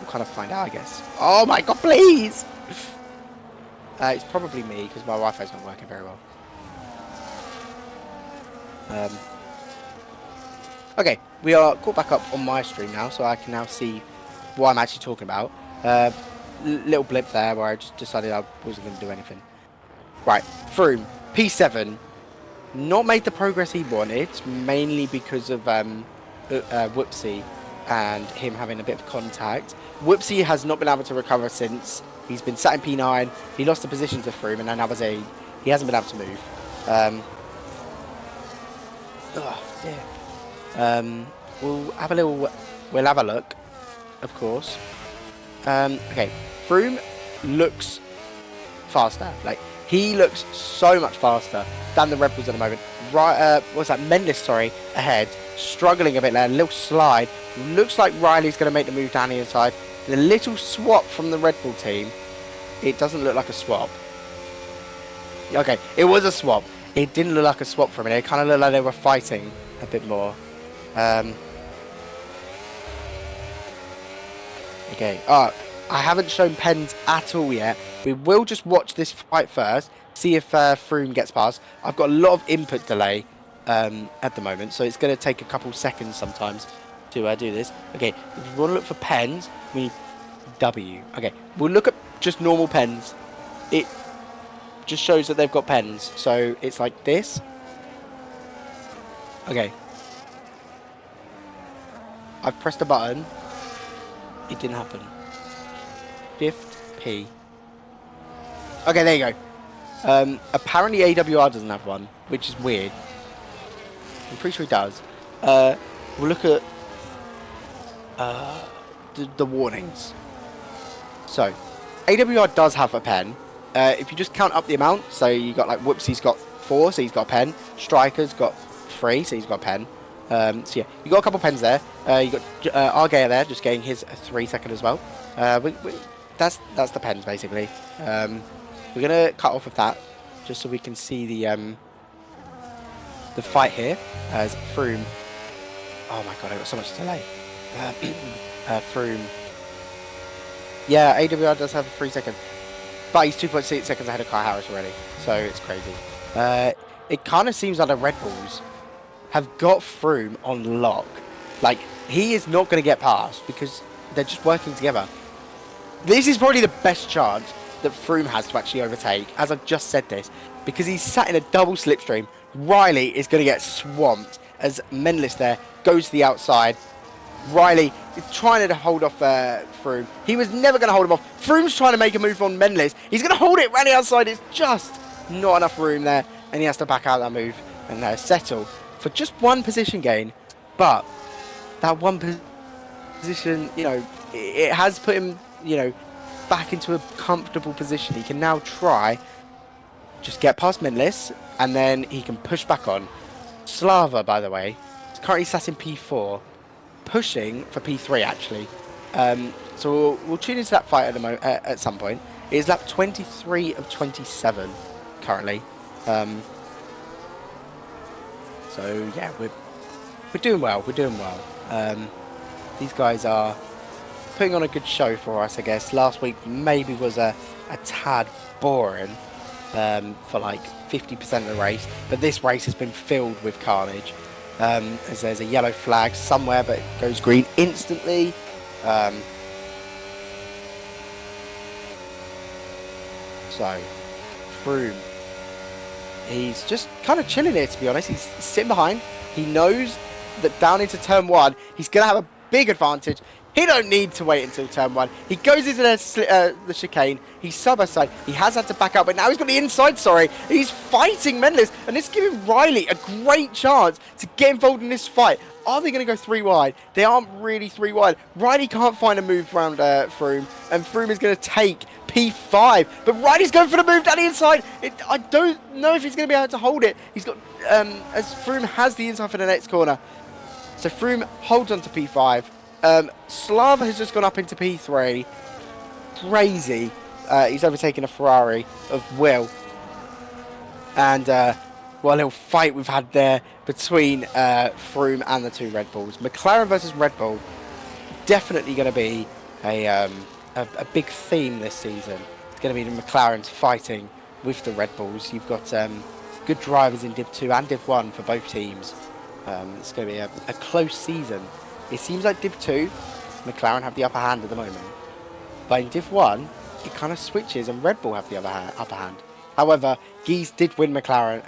We'll kind of find out, I guess. Oh my god, please! It's probably me because my Wi-Fi's not working very well. Okay, we are caught back up on my stream now, so I can now see what I'm actually talking about. Little blip there where I just decided I wasn't going to do anything. Right, Froome, P7, not made the progress he wanted, mainly because of Whoopsie and him having a bit of contact. Whoopsie has not been able to recover since. He's been sat in P9, he lost the position to Froome, and now he hasn't been able to move. Oh dear. We'll have a look, of course. Okay, Froome looks faster. Like, he looks so much faster than the Red Bulls at the moment. Right, what's that? Mendes, sorry, ahead, struggling a bit there. A little slide. Looks like Riley's going to make the move down the inside. The little swap from the Red Bull team, it doesn't look like a swap. Okay, it was a swap. It didn't look like a swap for a minute. It kind of looked like they were fighting a bit more. Okay, I haven't shown pens at all yet. We will just watch this fight first, see if Froome gets past. I've got a lot of input delay at the moment, so it's going to take a couple seconds sometimes to do this. Okay, if we want to look for pens, we need W. Okay, we'll look at just normal pens. It just shows that they've got pens, so it's like this. Okay. I've pressed a button. It didn't happen. Shift P. Okay, there you go. Apparently AWR doesn't have one, which is weird. I'm pretty sure it does. We'll look at the warnings. So, AWR does have a pen. If you just count up the amount, so you got like Whoopsie's got 4, so he's got a pen. Striker's got 3, so he's got a pen. So yeah, you got a couple pens there. You got Argea there, just getting his 3-second as well. That's the pens basically. We're gonna cut off of that just so we can see the fight here as Froome. Oh my god, I got so much delay. Froome. Yeah, AWR does have a 3-second, but he's 2.6 seconds ahead of Kai Harris already, so it's crazy. It kind of seems like the Red Bulls have got Froome on lock. Like, he is not going to get past because they're just working together. This is probably the best chance that Froome has to actually overtake, as I've just said this, because he's sat in a double slipstream. Riley is going to get swamped as Menlis there goes to the outside. Riley is trying to hold off Froome. He was never going to hold him off. Froome's trying to make a move on Menlis. He's going to hold it around the outside. It's just not enough room there, and he has to back out that move and settle for just one position gain. But that one position, you know, it has put him, you know, back into a comfortable position. He can now try just get past Menlis, and then he can push back on. Slava, by the way, is currently sat in P4, pushing for P3 actually. So we'll tune into that fight at some point. It is lap 23 of 27 currently. So yeah, we're doing well. We're doing well. These guys are putting on a good show for us, I guess. Last week maybe was a tad boring for like 50% of the race, but this race has been filled with carnage. As there's a yellow flag somewhere, but it goes green instantly. So Froome, he's just kind of chilling here, to be honest. He's sitting behind. He knows that down into turn 1, he's going to have a big advantage. He don't need to wait until turn 1. He goes into the chicane. He's side-by-side. He has had to back out, but now he's got the inside, sorry. He's fighting Menlis, and it's giving Riley a great chance to get involved in this fight. Are they going to go 3 wide? They aren't really 3 wide. Riley can't find a move around Froome, and Froome is going to take P5. But Riley's going for the move down the inside. I don't know if he's going to be able to hold it. He's got, as Froome has the inside for the next corner. So Froome holds on to P5. Slava has just gone up into P3. Crazy. He's overtaken a Ferrari of Will. And what a little fight we've had there between Froome and the 2 Red Bulls. McLaren versus Red Bull. Definitely going to be a big theme this season. It's going to be the McLarens fighting with the Red Bulls. You've got good drivers in Div 2 and Div 1 for both teams. It's going to be a close season. It seems like Div 2, McLaren have the upper hand at the moment. But in Div 1, it kind of switches and Red Bull have the upper hand. However, Gies did win McLaren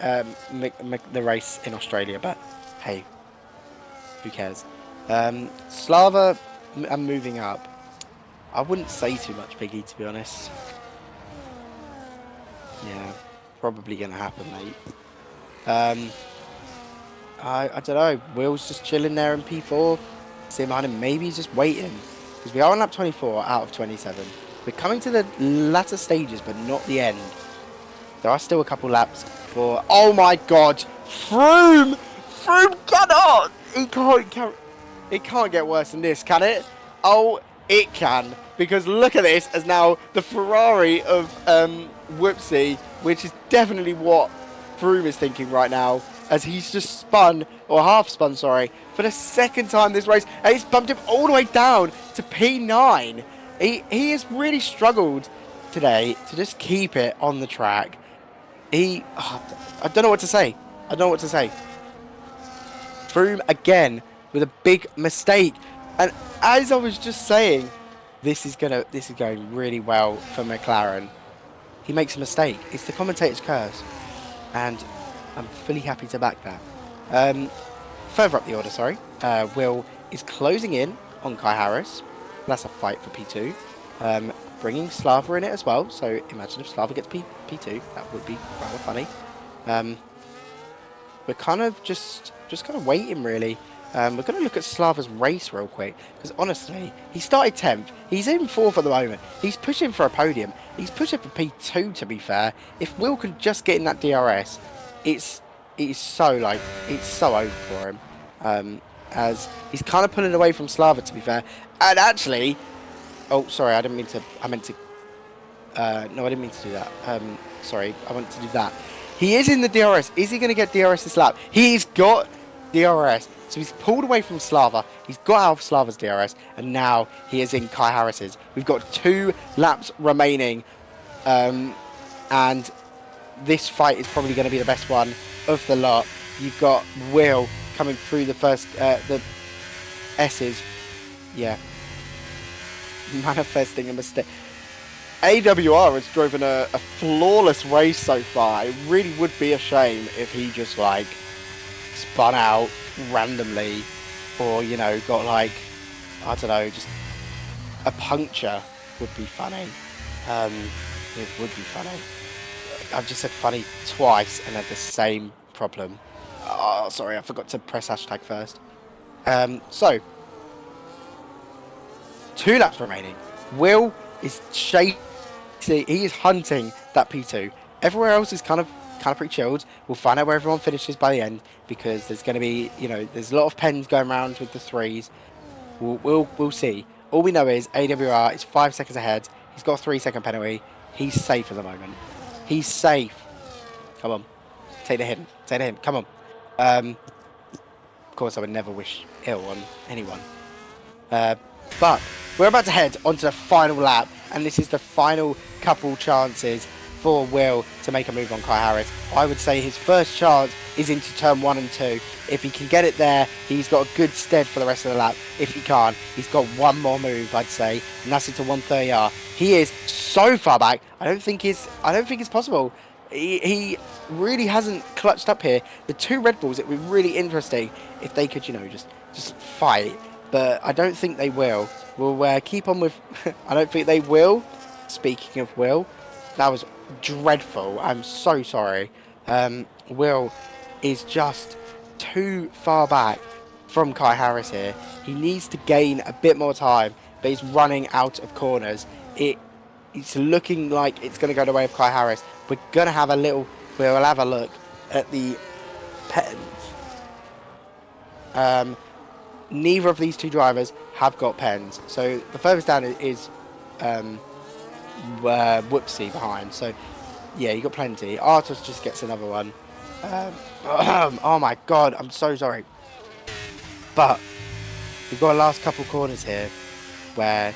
the race in Australia, but hey, who cares? Slava moving up. I wouldn't say too much, Piggy, to be honest. Yeah, probably going to happen, mate. I don't know. Will's just chilling there in P4. Sitting behind him. Maybe he's just waiting. Because we are on lap 24 out of 27. We're coming to the latter stages, but not the end. There are still a couple laps for... Oh my god! Froome! Froome cannot! It can't get worse than this, can it? Oh, it can. because look at this as now the Ferrari of Whoopsie, which is definitely what Froome is thinking right now, as he's just spun, or half spun, sorry, for the second time this race, and he's bumped him all the way down to P9. He has really struggled today to just keep it on the track. I don't know what to say. I don't know what to say. Froome again with a big mistake, and as I was just saying, this is going really well for McLaren. He makes a mistake. It's the commentator's curse, and I'm fully happy to back that. Further up the order, sorry, Will is closing in on Kai Harris. That's a fight for P2. Bringing Slava in it as well. So imagine if Slava gets P2, that would be rather funny. We're kind of just kind of waiting really. We're going to look at Slava's race real quick, because honestly, he started 10th. He's in 4th at the moment. He's pushing for a podium. He's pushing for P2, to be fair. If Will can just get in that DRS, it's so over for him. As he's kind of pulling away from Slava, to be fair. And actually, oh, sorry, I didn't mean to, no, I didn't mean to do that. Sorry, I wanted to do that. He is in the DRS. Is he going to get DRS this lap? He's got DRS. So he's pulled away from Slava. He's got out of Slava's DRS. And now he is in Kai Harris's. We've got 2 laps remaining. And this fight is probably going to be the best one of the lot. You've got Will coming through the first, the S's. Yeah. Manifesting a mistake. AWR has driven a flawless race so far. It really would be a shame if he just like spun out randomly, or you know, got like, I don't know, just a puncture. Would be funny. It would be funny. I've just said funny twice and had the same problem. Oh, sorry, I forgot to press hashtag first. So 2 laps remaining. Will is chasing. He is hunting that P2. Everywhere else is kind of pretty chilled. We'll find out where everyone finishes by the end, because there's going to be, you know, there's a lot of pens going around with the 3s. We'll see. All we know is AWR is 5 seconds ahead. He's got a 3-second penalty. He's safe at the moment. He's safe. Come on, take the hit. Take the hit. Come on. Of course, I would never wish ill on anyone. But we're about to head onto the final lap, and this is the final couple chances for Will to make a move on Kai Harris. I would say his first chance is into turn 1 and 2. If he can get it there, he's got a good stead for the rest of the lap. If he can't, he's got one more move, I'd say, and that's into 130R. He is so far back. I don't think it's possible. He really hasn't clutched up here. The 2 Red Bulls, it would be really interesting if they could, you know, just fight. But I don't think they will. We'll keep on with... I don't think they will. Speaking of Will, that was dreadful. I'm so sorry. Will is just too far back from Kai Harris here. He needs to gain a bit more time, but he's running out of corners. It's looking like it's going to go the way of Kai Harris. We're going to have a little... We'll have a look at the pens. Neither of these 2 drivers have got pens. So the furthest down is Whoopsie behind. So yeah, you got plenty. Artos just gets another one. Oh my god, I'm so sorry. But we've got a last couple corners here where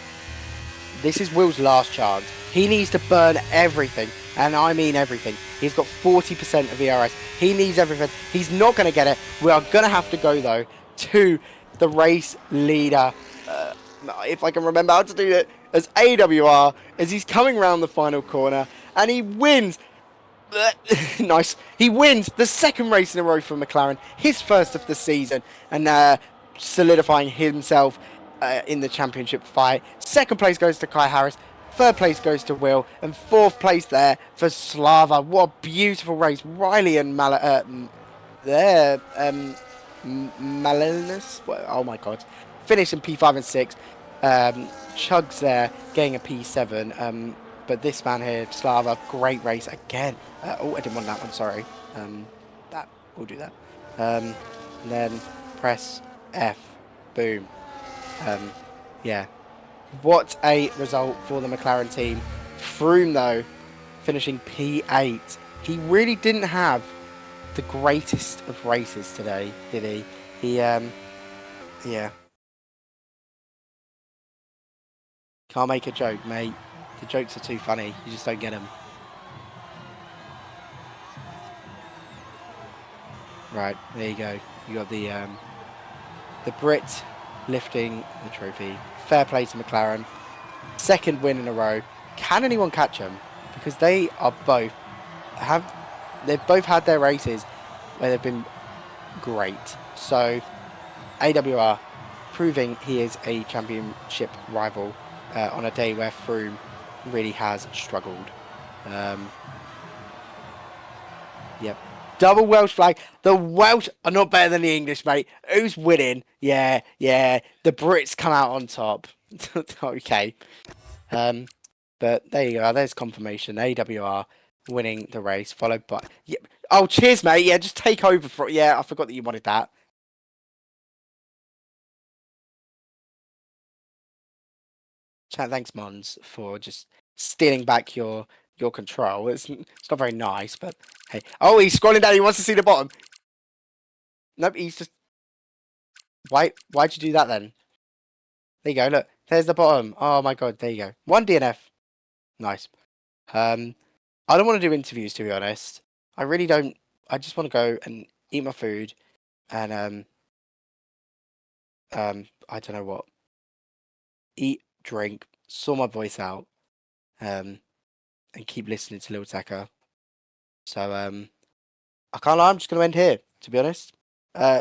this is Will's last chance. He needs to burn everything, and I mean everything. He's got 40% of ERS. He needs everything. He's not going to get it. We are going to have to go, though, to the race leader. If I can remember how to do it, as AWR, as he's coming around the final corner, and he wins. Nice. He wins the 2nd race in a row for McLaren, his first of the season, and solidifying himself in the championship fight. 2nd place goes to Kai Harris. 3rd place goes to Will, and 4th place there for Slava. What a beautiful race. Riley and Malinus. Oh my god. Finishing P5 and 6. Chugs there, getting a P7. But this man here, Slava, great race again. Oh, I didn't want that one, sorry. We'll do that. And then press F. Boom. Yeah. What a result for the McLaren team. Froome, though, finishing P8. He really didn't have the greatest of races today, did he? Yeah, can't make a joke, mate. The jokes are too funny. You just don't get them. Right, there you go. You got the Brit lifting the trophy. Fair play to McLaren. Second win in a row. Can anyone catch them? Because have they've both had their races where they've been great. So AWR proving he is a championship rival on a day where Froome really has struggled. Um, yep. Double Welsh flag. The Welsh are not better than the English, mate. Who's winning? Yeah, yeah. The Brits come out on top. Okay. Um, but there you go. There's confirmation. AWR winning the race, followed by. Yeah. Oh, cheers, mate. Yeah, just take over for. Yeah, I forgot that you wanted that. Thanks, Mons, for just stealing back your control. It's not very nice, but hey. Oh, he's scrolling down. He wants to see the bottom. Nope, he's just. Why'd you do that then? There you go. Look, there's the bottom. Oh my god, there you go. One DNF. Nice. Um, I don't want to do interviews, to be honest. I really don't. I just want to go and eat my food and I don't know what. Eat, drink, sort my voice out, um, and keep listening to Lil Tecca. So I can't lie. I'm just going to end here, to be honest.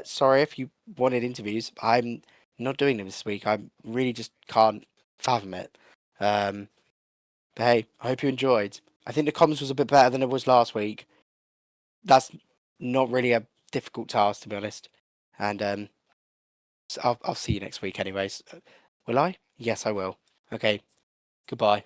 Sorry if you wanted interviews. I'm not doing them this week. I really just can't fathom it. Um, but hey, I hope you enjoyed. I think the comms was a bit better than it was last week. That's not really a difficult task, to be honest. And I'll see you next week, anyways. Will I? Yes, I will. Okay. Goodbye.